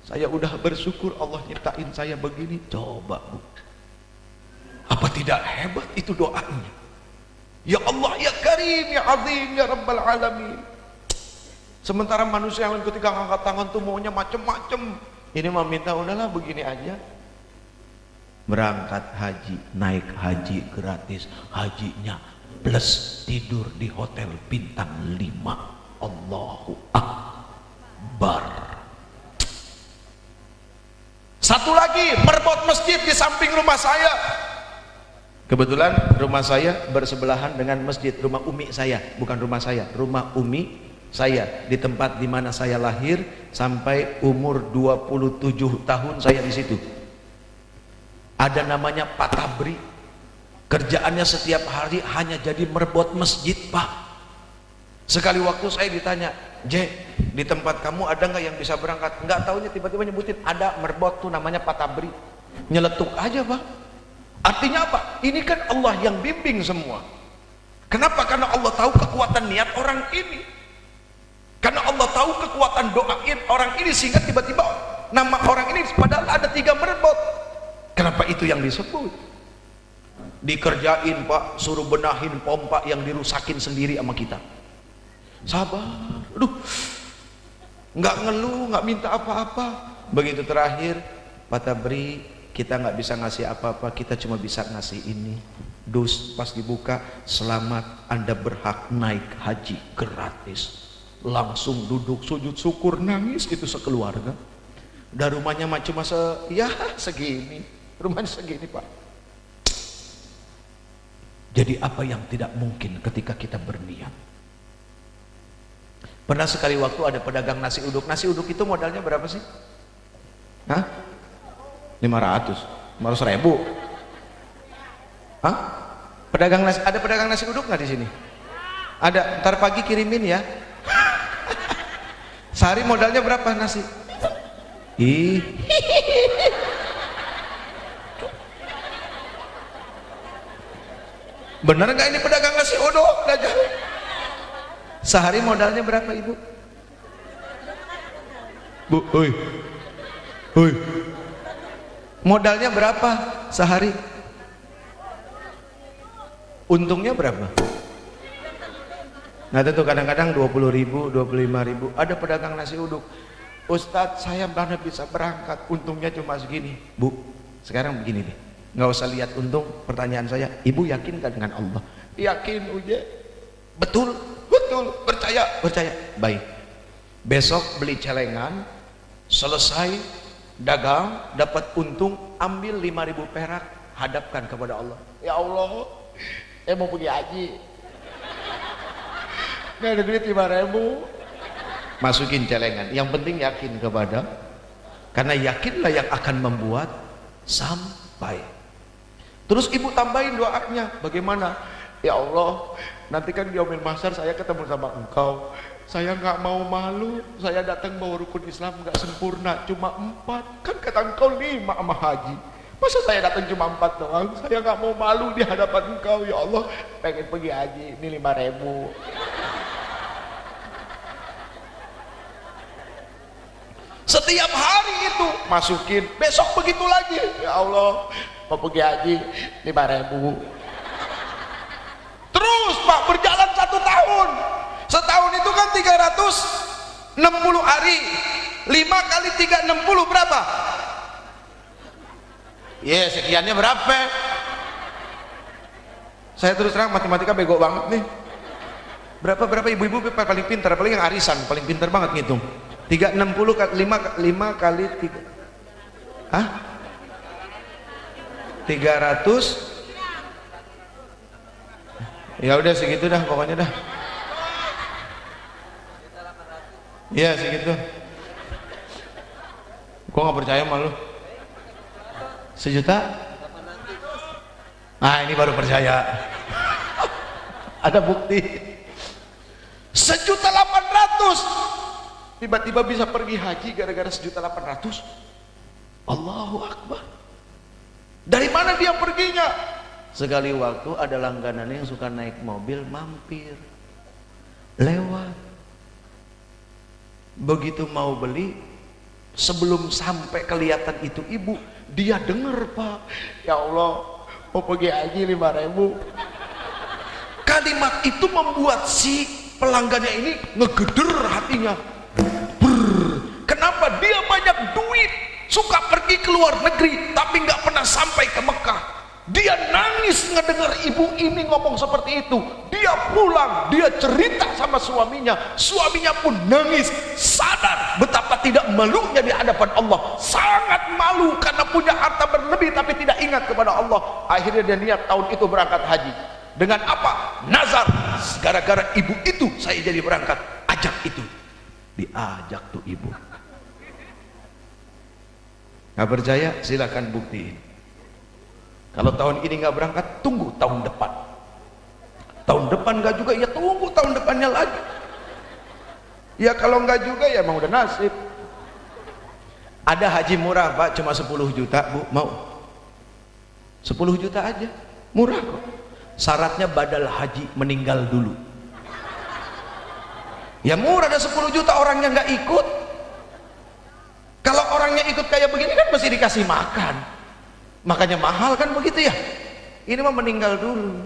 Saya udah bersyukur Allah nyiptain saya begini. Coba Bu. Apa tidak hebat itu doanya? Ya Allah, ya Karim, ya Azim, ya Rabbal Alamin. Sementara manusia yang ketika angkat tangan tuh maunya macem-macem. Ini mah minta udahlah begini aja. Berangkat haji, naik haji gratis, hajinya plus tidur di hotel bintang 5. Allahu Akbar. Satu lagi, merbot masjid di samping rumah saya. Kebetulan rumah saya bersebelahan dengan masjid, rumah umi saya, bukan rumah saya, rumah umi saya, di tempat di mana saya lahir sampai umur 27 tahun saya di situ. Ada namanya Pak Tabri. Kerjaannya setiap hari hanya jadi merbot masjid, Pak. Sekali waktu saya ditanya, "J, di tempat kamu ada nggak yang bisa berangkat?" Nggak taunya tiba-tiba nyebutin ada merbot tuh namanya Pak Tabri. Nyeletuk aja, Pak. Artinya apa? Ini kan Allah yang bimbing semua. Kenapa? Karena Allah tahu kekuatan niat orang ini. Karena Allah tahu kekuatan doain orang ini sehingga tiba-tiba nama orang ini padahal ada 3 merbot. Kenapa itu yang disebut? Dikerjain Pak, suruh benahin pompa yang dirusakin sendiri sama kita. Sabar, aduh, nggak ngeluh, nggak minta apa-apa. Begitu terakhir, Pak Tabri, kita nggak bisa ngasih apa-apa, kita cuma bisa ngasih ini. Dus pas dibuka, selamat, Anda berhak naik haji gratis. Langsung duduk sujud syukur, nangis itu sekeluarga. Dan rumahnya cuma ya segini, rumahnya segini Pak. Jadi apa yang tidak mungkin ketika kita berniat? Pernah sekali waktu ada pedagang nasi uduk. Nasi uduk itu modalnya berapa sih? Hah? 500 ribu. Hah? Ada pedagang nasi uduk nggak di sini? Ada. Ntar pagi kirimin ya. Sehari modalnya berapa nasi? Ih. Bener nggak ini pedagang nasi uduk? Sehari modalnya berapa Ibu? Bu, oi. Modalnya berapa sehari? Untungnya berapa? Nah itu kadang-kadang 20 ribu, 25 ribu. Ada pedagang nasi uduk, Ustadz saya mana bisa berangkat, untungnya cuma segini. Bu, sekarang begini deh, nggak usah lihat untung. Pertanyaan saya, Ibu yakin gak dengan Allah? Yakin Uje. Betul, percaya. Baik, besok beli celengan, selesai dagang, dapat untung, ambil 5.000 perak, hadapkan kepada Allah. Ya Allah, saya mau pergi haji, nggak ada duit 5.000. Masukin celengan. Yang penting yakin kepada, karena yakinlah yang akan membuat sampai. Terus Ibu tambahin doanya, bagaimana? Ya Allah, nanti kan di yaumil mahsyar saya ketemu sama Engkau. Saya nggak mau malu, saya datang bawa rukun Islam nggak sempurna, cuma 4. Kan kata Engkau 5 sama haji. Masa saya datang cuma 4 doang? Saya nggak mau malu di hadapan Engkau. Ya Allah, pengen pergi haji, ini 5.000. Setiap hari itu masukin, besok begitu lagi. Ya Allah, mau pergi haji 5.000. Terus Pak, berjalan 1 tahun. Setahun itu kan 360 hari. 5 kali 360 berapa? Ya sekiannya berapa? Saya terus terang matematika bego banget nih. Berapa ibu-ibu paling pintar, apalagi yang arisan paling pintar banget ngitung. 360 kali 5 kali 3. Hah? 300. Ya udah segitu dah pokoknya dah. Iya segitu. Gua nggak percaya sama lu. 1 juta? Nah, ini baru percaya. Ada bukti. 1.800.000 tiba-tiba bisa pergi haji gara-gara 1.800.000. Allahu Akbar. Dari mana dia perginya? Sekali waktu ada langganan yang suka naik mobil mampir lewat. Begitu mau beli, sebelum sampai kelihatan itu ibu, dia dengar, Pak, ya Allah mau pergi haji 5.000. Kalimat itu membuat si pelanggannya ini ngegeder hatinya. Kenapa dia banyak duit, suka pergi ke luar negeri tapi nggak pernah sampai ke Mekah? Dia nangis ngedengar ibu ini ngomong seperti itu. Dia pulang, dia cerita sama suaminya. Suaminya pun nangis, sadar betapa tidak malunya di hadapan Allah. Sangat malu karena punya harta berlebih tapi tidak ingat kepada Allah. Akhirnya dia niat tahun itu berangkat haji. Dengan apa? Nazar. Gara-gara ibu itu saya jadi berangkat. Ajak itu. Diajak tuh ibu. Nggak percaya? Silakan buktiin. Kalau tahun ini nggak berangkat, tunggu tahun depan. Tahun depan nggak juga, ya tunggu tahun depannya lagi. Ya kalau nggak juga, ya emang udah nasib. Ada haji murah, Pak, cuma 10 juta, Bu, mau? 10 juta aja, murah kok. Syaratnya badal haji meninggal dulu. Ya murah, ada 10 juta, orangnya nggak ikut. Kalau orangnya ikut kayak begini kan mesti dikasih makan. Makanya mahal kan begitu ya. Ini mah meninggal dulu.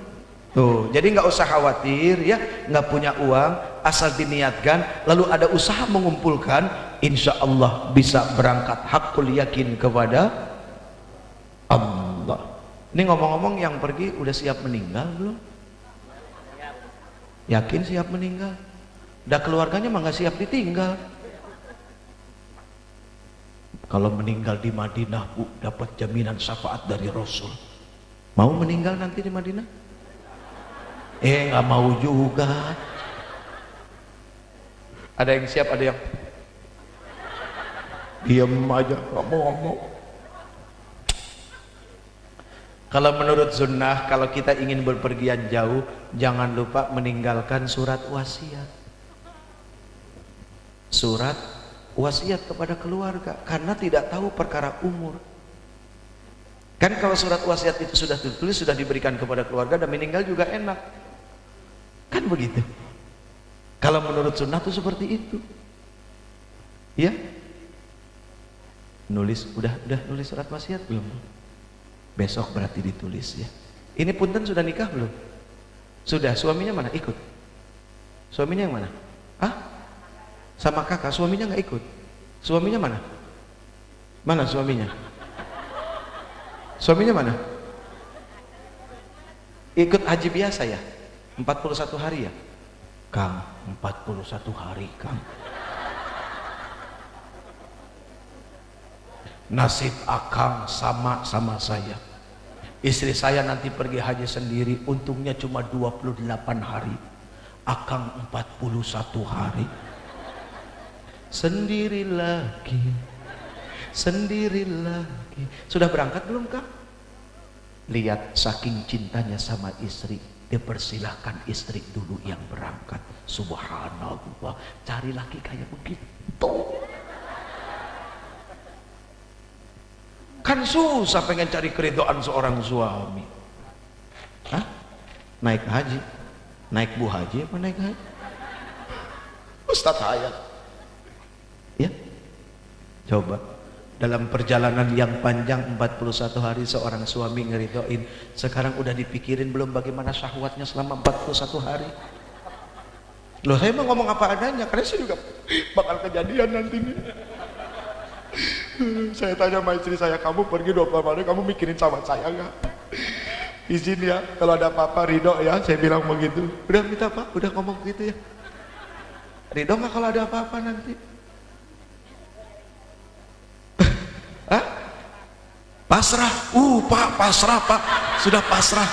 Tuh, jadi nggak usah khawatir ya, nggak punya uang, asal diniatkan, lalu ada usaha mengumpulkan, insya Allah bisa berangkat hakul yakin kepada Allah. Ini ngomong-ngomong yang pergi udah siap meninggal belum? Yakin siap meninggal? Udah keluarganya mah nggak siap ditinggal. Kalau meninggal di Madinah, Bu, dapat jaminan syafaat dari Rasul. Mau meninggal nanti di Madinah? Nggak mau juga. Ada yang siap, ada yang diam aja, nggak mau ngomong. Kalau menurut sunnah, kalau kita ingin berpergian jauh, jangan lupa meninggalkan surat wasiat. Surat wasiat kepada keluarga, karena tidak tahu perkara umur. Kan kalau surat wasiat itu sudah ditulis, sudah diberikan kepada keluarga dan meninggal juga enak. Kan begitu. Kalau menurut sunnah itu seperti itu. Ya? Nulis, udah nulis surat wasiat belum? Besok berarti ditulis ya. Ini punten sudah nikah belum? Sudah, suaminya mana? Ikut. Suaminya yang mana? Hah? Sama kakak, suaminya nggak ikut. Suaminya mana? Mana suaminya? Suaminya mana? Ikut haji biasa ya? 41 hari ya? Kang, 41 hari Kang. Nasib akang sama saya. Istri saya nanti pergi haji sendiri, untungnya cuma 28 hari. Akang 41 hari. Sendiri lagi. Sudah berangkat belum Kang? Lihat saking cintanya sama istri, dia persilahkan istri dulu yang berangkat. Subhanallah, cari laki kayak begitu. Kan susah pengen cari keridhaan seorang suami. Hah? Naik haji, naik bu haji apa naik haji? Ustadz Hayat. Ya, coba dalam perjalanan yang panjang 41 hari seorang suami ngeridoin, sekarang udah dipikirin belum bagaimana syahwatnya selama 41 hari? Loh, saya mau ngomong apa adanya, karena saya juga bakal kejadian nanti nih. Saya tanya sama istri saya, kamu pergi 20 hari, kamu mikirin sama saya nggak? Izin ya, kalau ada apa-apa ridho ya, saya bilang begitu. Udah minta Pak, udah ngomong gitu ya. Ridho nggak kalau ada apa-apa nanti? Hah? Pasrah? Pak, pasrah Pak, sudah pasrah.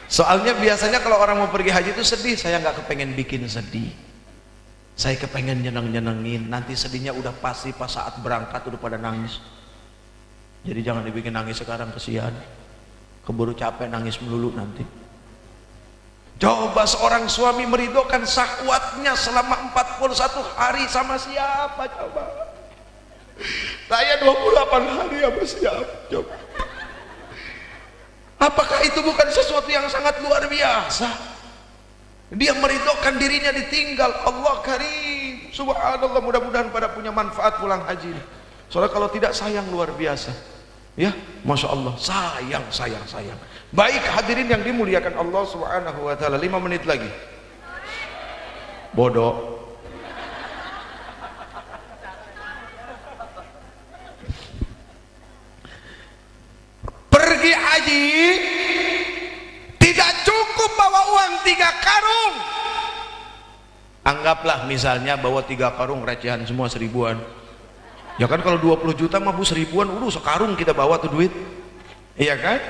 Soalnya biasanya kalau orang mau pergi haji itu sedih, saya nggak kepengen bikin sedih. Saya kepengen nyeneng-nyenengin, nanti sedihnya udah pasti pas saat berangkat udah pada nangis. Jadi jangan dibikin nangis sekarang, kesian. Keburu capek nangis melulu nanti. Coba seorang suami meridhokan syahwatnya selama 41 hari sama siapa coba? Saya 28 hari sama siapa coba? Apakah itu bukan sesuatu yang sangat luar biasa? Dia meridhokan dirinya ditinggal. Allah karim, subhanallah. Mudah-mudahan pada punya manfaat pulang haji ini. Soalnya kalau tidak sayang luar biasa. Ya, Masya Allah, sayang. Baik hadirin yang dimuliakan Allah subhanahu wa ta'ala. 5 menit lagi. Bodoh. Pergi haji tidak cukup bawa uang 3 karung. Anggaplah misalnya bawa 3 karung recehan semua 1000-an. Ya kan kalau 20 juta mah bu 1000-an, sekarung kita bawa tuh duit. Iya kan?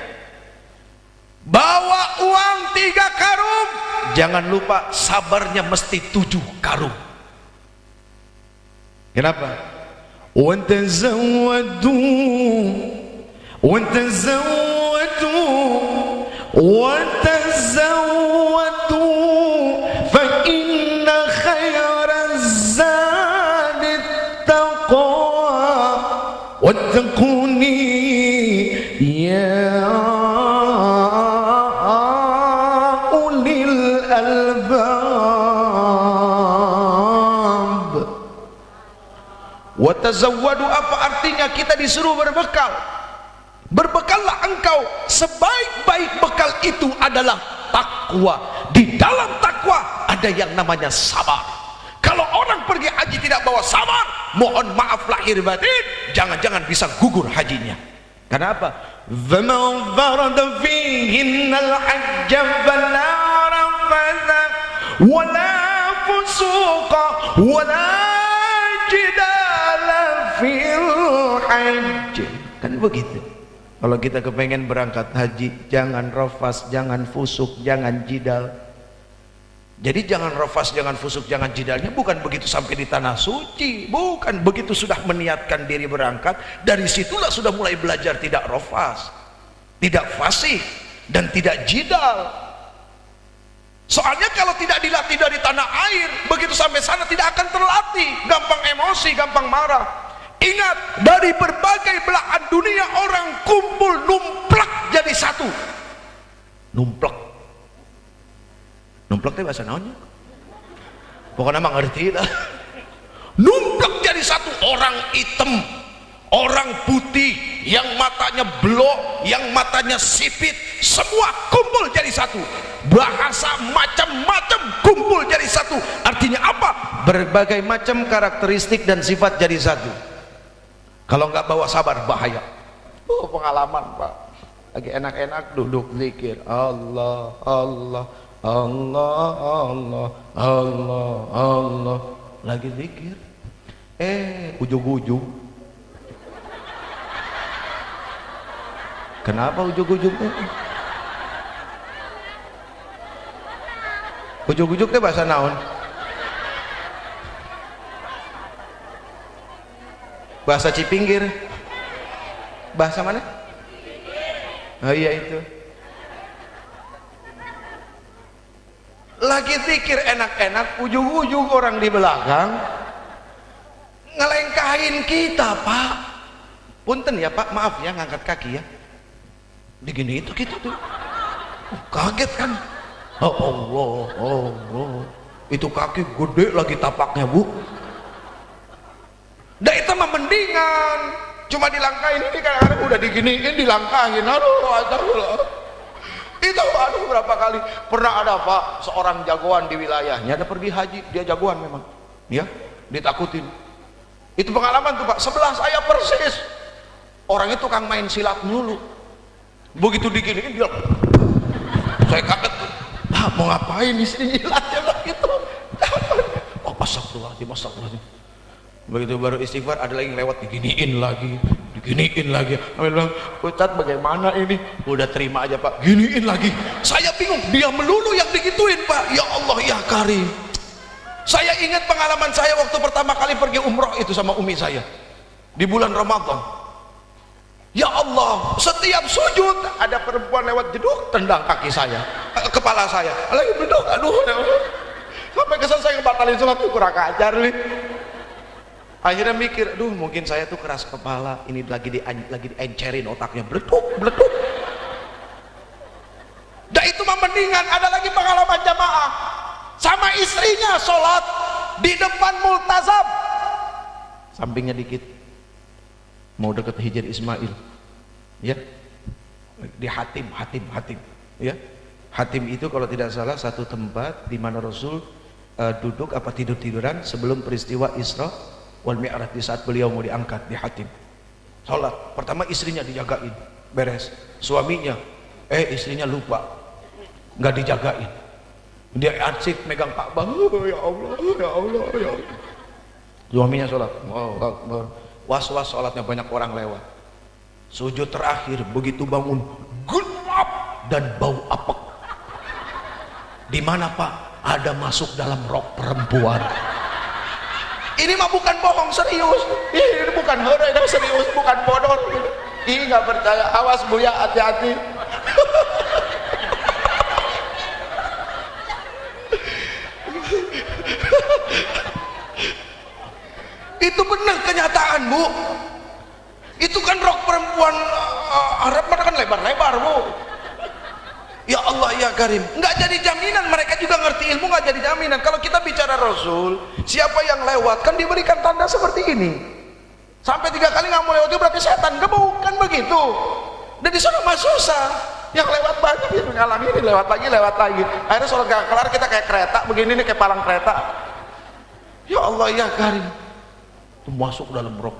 Bawa uang 3 karung. Jangan lupa sabarnya mesti 7 karung. Kenapa? Watazawwadu fa inna khairaz zadi taqwa wattaquni ya ulil albab. Watazawwadu apa artinya? Kita disuruh berbekal. Berbekallah engkau. Sebaik-baik bekal itu adalah takwa. Di dalam takwa ada yang namanya sabar. Kalau orang pergi haji tidak bawa sabar, mohon maaf lahir batin, jangan-jangan bisa gugur hajinya. Kenapa? فَمَنْ فَرَضَ فِيهِنَّ الْحَجَّ فَلَا رَفَثَ وَلَا فُسُوقَ وَلَا جِدَالَ فِي الْحَجِّ. Kan begitu. Kalau kita kepengen berangkat haji, jangan rafas, jangan fusuk, jangan jidal. Jadi jangan rafas, jangan fusuk, jangan jidalnya bukan begitu sampai di tanah suci. Bukan begitu sudah meniatkan diri berangkat. Dari situlah sudah mulai belajar tidak rafas, tidak fasih, dan tidak jidal. Soalnya kalau tidak dilatih dari tanah air, begitu sampai sana tidak akan terlatih. Gampang emosi, gampang marah. Ingat, dari berbagai belahan dunia orang kumpul numplak jadi satu. Numplak itu bahasa naonnya? Pokoknya mah ngerti lah. Numplak jadi satu. Orang hitam, orang putih, yang matanya blok, yang matanya sipit, semua kumpul jadi satu. Bahasa macam-macam kumpul jadi satu. Artinya apa? Berbagai macam karakteristik dan sifat jadi satu. Kalau nggak bawa sabar bahaya. Pengalaman Pak. Lagi enak-enak duduk zikir. Allah, Allah, Allah, Allah, Allah, Allah. Lagi zikir. Ujug-ujug. Kenapa ujug-ujug? Ujug-ujug itu bahasa naon? Bahasa Cipinggir. Bahasa mana? Oh iya itu. Lagi zikir enak-enak, ujung-ujung orang di belakang ngelengkahin kita, Pak. Punten ya Pak, maaf ya ngangkat kaki ya. Digini itu kita tuh. Kaget kan? Oh Allah, Allah. Itu kaki gede lagi tapaknya, Bu. Dah itu mah mendingan, cuma dilangkahin ini kadang-kadang udah diginiin dilangkahin. Aduh, itu aduh berapa kali pernah ada Pak seorang jagoan di wilayahnya, ada pergi haji, dia jagoan memang, ya ditakutin. Itu pengalaman tuh Pak, sebelah saya persis. Orang itu tukang main silat dulu, begitu diginiin dia, saya kaget. Mau ngapain di sini nyilatnya begitu? Oh astagfirullahaladzim. Begitu baru istighfar ada lagi yang lewat diginiin lagi. Ambil bilang, Ustadz bagaimana ini? Udah terima aja Pak, giniin lagi. Saya bingung, dia melulu yang digituin Pak. Ya Allah ya Karim. Saya ingat pengalaman saya waktu pertama kali pergi umroh itu sama umi saya di bulan Ramadan. Ya Allah, setiap sujud ada perempuan lewat jeduk, tendang kaki saya, kepala saya, lagi duduk, aduh, sampai kesel saya ngebatalin sholat, tuh kurang ajar nih. Akhirnya mikir, aduh mungkin saya tuh keras kepala, ini lagi diencerin otaknya, beletuk. Dan itu mah mendingan. Ada lagi pengalaman jamaah sama istrinya sholat di depan multazam, sampingnya dikit mau deket Hijr Ismail, ya, di Hatim, ya. Hatim itu kalau tidak salah satu tempat di mana Rasul duduk apa tiduran sebelum peristiwa Isra wal Mi'raj, di saat beliau mau diangkat di Hatim. Sholat pertama istrinya dijagain, beres. Suaminya, istrinya lupa, nggak dijagain. Dia asik megang Ka'bah, ya Allah, ya Allah, ya Allah. Suaminya sholat, was-was sholatnya, banyak orang lewat. Sujud terakhir begitu bangun, gelap dan bau apek. Di mana Pak? Ada masuk dalam rok perempuan. Ini mah bukan bohong, serius. Ini bukan hore, serius, bukan bodor. Ih, nggak percaya, awas Buya, hati-hati. Itu benar kenyataan, Bu. Itu kan rok perempuan Arab kan lebar-lebar, Bu. Ya Allah ya Karim, nggak jadi jaminan. Mereka juga ngerti ilmu, nggak jadi jaminan. Kalau kita bicara Rasul, siapa yang lewat kan diberikan tanda seperti ini. Sampai 3 kali nggak mau lewat itu berarti setan, nggak, bukan begitu. Dan di sana mah susah. Yang lewat banyak, ya ngalang ini, lewat lagi. Akhirnya sholat gak kelar, kita kayak kereta begini nih, kayak palang kereta. Ya Allah ya Karim, itu masuk dalam rok.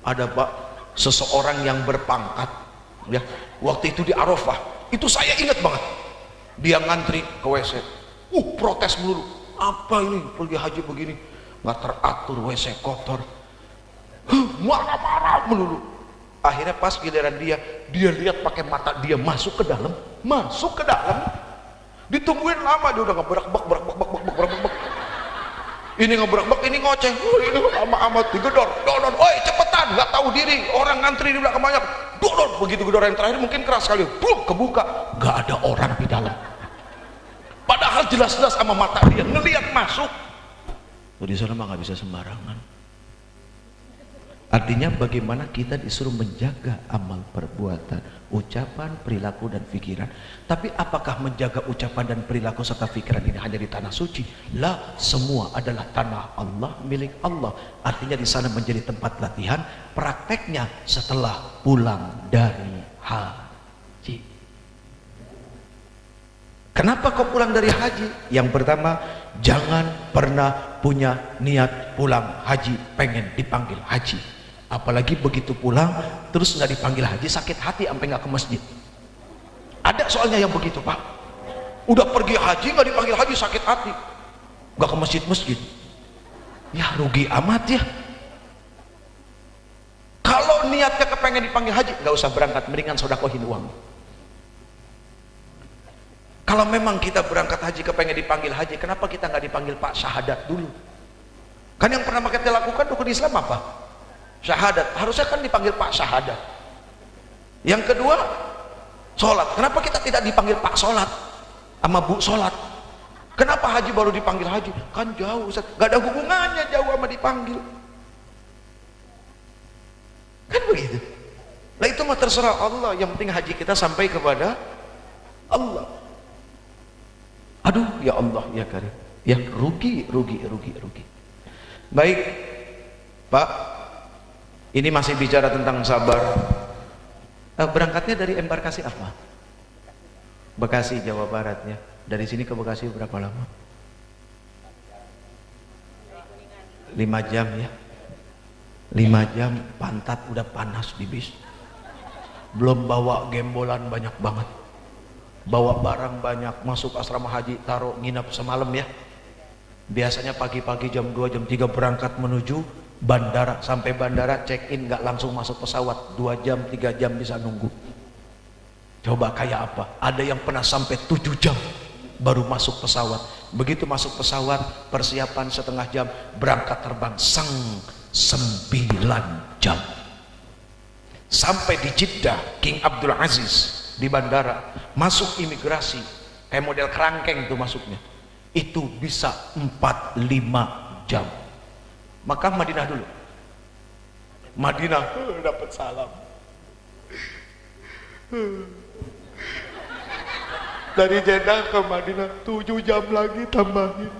Ada Pak, seseorang yang berpangkat, ya, waktu itu di Arafah. Itu saya ingat banget, dia ngantri ke WC, protes melulu, apa ini pergi haji begini, nggak teratur, WC kotor, marah-marah melulu. Akhirnya pas giliran dia lihat pakai mata dia masuk ke dalam, ditungguin lama, dia udah ngeberak ini ngeberak, ini ngoceh, ini lama amat, digedor, oi cepetan, nggak tahu diri, orang ngantri di belakang banyak, begitu gedor yang terakhir mungkin keras sekali, kebuka, nggak ada orang di dalam, padahal jelas-jelas sama mata dia ngelihat masuk. Di sana mah nggak bisa sembarangan. Artinya bagaimana kita disuruh menjaga amal perbuatan, ucapan, perilaku dan pikiran. Tapi apakah menjaga ucapan dan perilaku serta pikiran ini hanya di tanah suci? La, semua adalah tanah Allah, milik Allah. Artinya di sana menjadi tempat latihan prakteknya setelah pulang dari haji. Kenapa kau pulang dari haji? Yang pertama, jangan pernah punya niat pulang haji pengen dipanggil haji. Apalagi begitu pulang terus nggak dipanggil haji, sakit hati sampai nggak ke masjid. Ada soalnya yang begitu Pak, udah pergi haji nggak dipanggil haji, sakit hati, nggak ke masjid. Ya rugi amat ya. Kalau niatnya kepengen dipanggil haji, nggak usah berangkat, mendingan sodakohin uang. Kalau memang kita berangkat haji kepengen dipanggil haji, kenapa kita nggak dipanggil Pak Syahadat dulu? Kan yang pernah kita lakukan rukun Islam apa? Syahadat. Harusnya kan dipanggil Pak Syahadat. Yang kedua, sholat. Kenapa kita tidak dipanggil Pak Sholat sama Bu Sholat? Kenapa haji baru dipanggil haji? Kan jauh Ustaz. Gak ada hubungannya jauh sama dipanggil. Kan begitu. Nah itu mah terserah Allah. Yang penting haji kita sampai kepada Allah. Aduh ya Allah ya Karim, ya rugi. Baik Pak, ini masih bicara tentang sabar. Berangkatnya dari embarkasi apa? Bekasi, Jawa Barat ya. Dari sini ke Bekasi berapa lama? 5 jam ya. 5 jam, pantat udah panas di bis. Belum bawa gembolan banyak banget. Bawa barang banyak, masuk asrama haji, taruh nginap semalam ya. Biasanya pagi-pagi jam 2, jam 3 berangkat menuju bandara. Sampai bandara check in, nggak langsung masuk pesawat, 2 jam 3 jam bisa nunggu. Coba kayak apa? Ada yang pernah sampai 7 jam baru masuk pesawat. Begitu masuk pesawat, persiapan setengah jam, berangkat terbang 9 jam. Sampai di Jeddah, King Abdul Aziz di bandara, masuk imigrasi kayak model kerangkeng tuh masuknya, itu bisa 4-5 jam. Maka Madinah dulu, Madinah dapat salam dari Jeddah ke Madinah 7 jam lagi tambahin.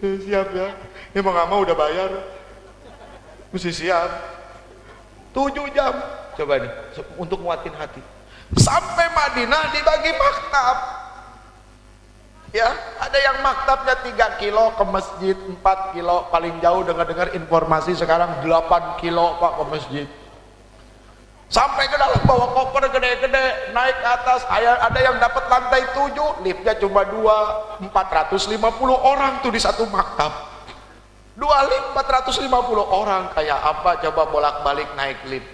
Siap ya, emang nggak mau udah bayar, mesti siap 7 jam. Coba nih untuk nguatin hati. Sampai Madinah dibagi maktab ya, ada yang maktabnya 3 kilo ke masjid, 4 kilo paling jauh. Dengar-dengar informasi sekarang 8 kilo Pak ke masjid. Sampai ke dalam bawa koper gede-gede, naik ke atas, ada yang dapat lantai 7, liftnya cuma 2, 450 orang tuh di satu maktab. 2 lift 450 orang, kayak apa coba bolak-balik naik lift.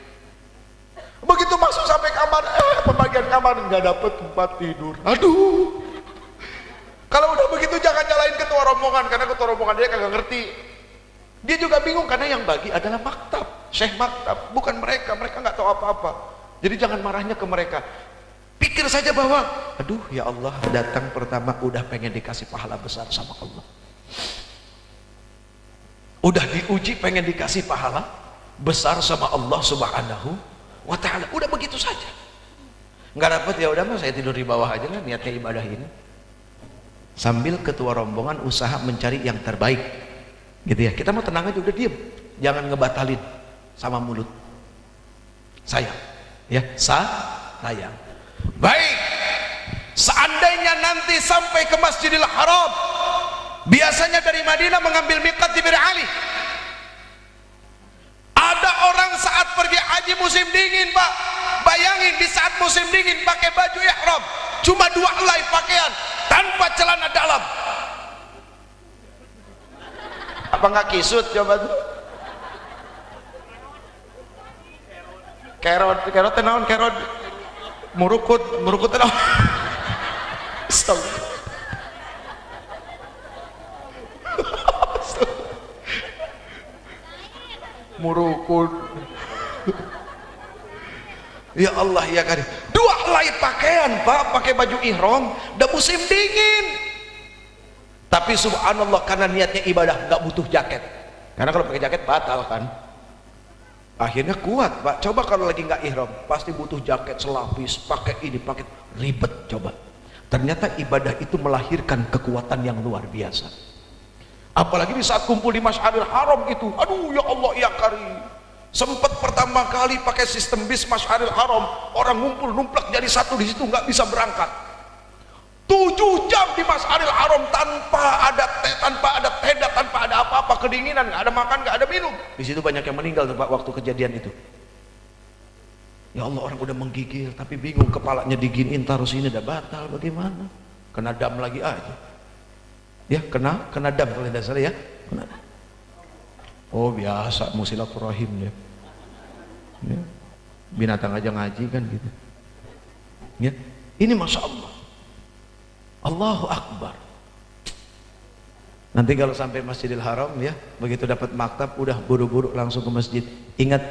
Begitu masuk sampai kamar, pembagian kamar nggak dapet tempat tidur. Aduh, kalau udah begitu jangan nyalain ketua rombongan, karena ketua rombongan dia kagak ngerti. Dia juga bingung karena yang bagi adalah maktab, syekh maktab, bukan mereka. Mereka nggak tahu apa-apa. Jadi jangan marahnya ke mereka. Pikir saja bahwa, aduh ya Allah, datang pertama udah pengen dikasih pahala besar sama Allah. Udah diuji pengen dikasih pahala besar sama Allah Subhanahu wa ta'ala. Udah begitu saja. Nggak dapat, ya udah, saya tidur di bawah aja lah, niatnya ibadah ini. Sambil ketua rombongan usaha mencari yang terbaik, gitu ya. Kita mau tenang aja, udah diem, jangan ngebatalin sama mulut. Sayang ya, sayang. Baik, seandainya nanti sampai ke Masjidil Haram, biasanya dari Madinah mengambil miqat di Bir Ali. Ada orang saat pergi haji musim dingin Pak, bayangin di saat musim dingin pakai baju ihram, cuma 2 helai pakaian tanpa celana dalam. Apa nggak kisut coba tuh? Kerot naon kerot murukut naon. Murukut. Ya Allah ya Karim, 2 helai pakaian Pak, pakai baju ihram, udah musim dingin. Tapi subhanallah, karena niatnya ibadah, nggak butuh jaket. Karena kalau pakai jaket batal kan. Akhirnya kuat Pak. Coba kalau lagi nggak ihram, pasti butuh jaket selapis, pakai ini, pakai ribet. Coba. Ternyata ibadah itu melahirkan kekuatan yang luar biasa. Apalagi di saat kumpul di Masyaril Haram itu, aduh ya Allah ya Karim. Sempat pertama kali pakai sistem bis Masyaril Haram, orang ngumpul numplak jadi satu di situ, nggak bisa berangkat. 7 jam di Masyaril Haram tanpa ada tenda, tanpa ada apa-apa, kedinginan, nggak ada makan, nggak ada minum. Di situ banyak yang meninggal tuh Pak waktu kejadian itu. Ya Allah, orang udah menggigil tapi bingung, kepalanya diginiin taruh sini, udah batal, bagaimana? Kena dam lagi aja. Ya kena dam kalau tidak salah ya. Kena. Oh biasa musilaturahim ya. Ya. Binatang aja ngaji kan gitu. Ya, ini masya Allah. Allahu Akbar. Nanti kalau sampai Masjidil Haram ya, begitu dapat maktab udah buru-buru langsung ke masjid. Ingat,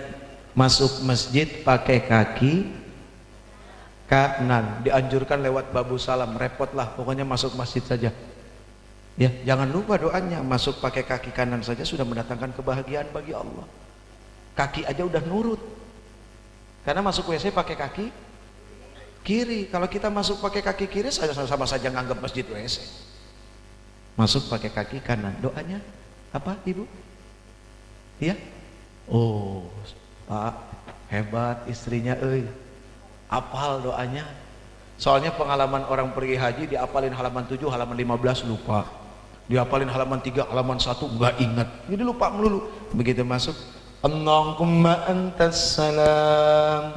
masuk masjid pakai kaki kanan, dianjurkan lewat babu salam, repotlah, pokoknya masuk masjid saja. Ya, jangan lupa doanya, masuk pakai kaki kanan saja sudah mendatangkan kebahagiaan bagi Allah. Kaki aja udah nurut. Karena masuk WC pakai kaki kiri. Kalau kita masuk pakai kaki kiri sama saja nganggap masjid WC. Masuk pakai kaki kanan. Doanya apa, Ibu? Iya? Oh, Pak, hebat istrinya euy. Apal doanya. Soalnya pengalaman orang pergi haji, diapalin halaman 7, halaman 15 lupa. Diapalin halaman 3, halaman 1 enggak ingat. Jadi lupa melulu. Begitu masuk, Allahumma antas salam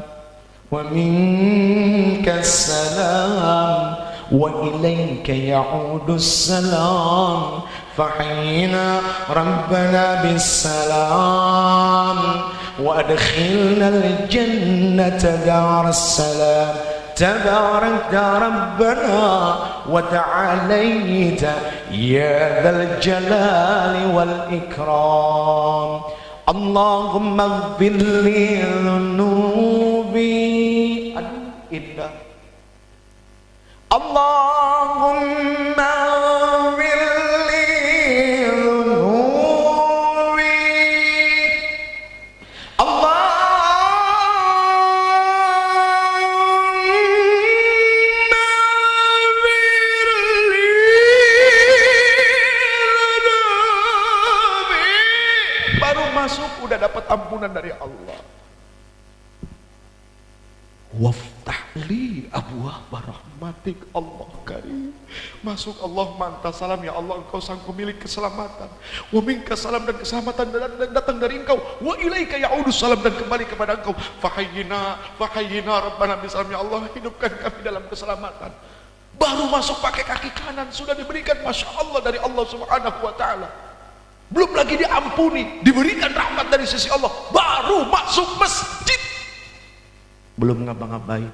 wa minkas salam wa ilayka ya'udus salam fahyina rabbana bis salam wa adkhilna al jannata daras salam تبارك ربنا وتعاليت يا ذا الجلال والإكرام Allahumma ighfirli dhunubi. Aduh indah. Allahumma ighfirli dhunubi. Baru masuk udah dapat ampunan dari Allah. Waftahli abwaaba rahmatik, Allah karim. Masuk Allah manta salam, ya Allah engkau sang pemilik keselamatan. Wa minka salam, dan keselamatan datang dari engkau. Wa ilaika ya'udu salam, dan kembali kepada engkau. Fahayyina rabbana bisalam, ya Allah hidupkan kami dalam keselamatan. Baru masuk pakai kaki kanan sudah diberikan masya Allah dari Allah subhanahu wa ta'ala. Belum lagi diampuni, diberikan rahmat dari sisi Allah. Baru masuk masjid, belum ngapa-ngapain.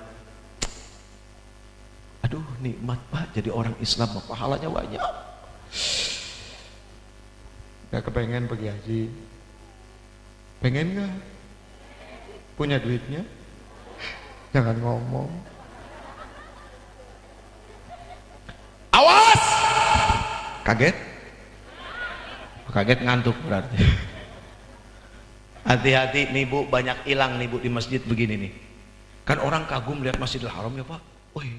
Aduh nikmat Pak jadi orang Islam, pahalanya banyak. Gak kepengen pergi haji? Pengen gak? Punya duitnya? Jangan ngomong. Awas! Kaget? Kaget ngantuk berarti. Hati-hati nih Bu, banyak hilang nih Bu di masjid begini nih. Kan orang kagum lihat Masjidil Haram ya Pak. Wih.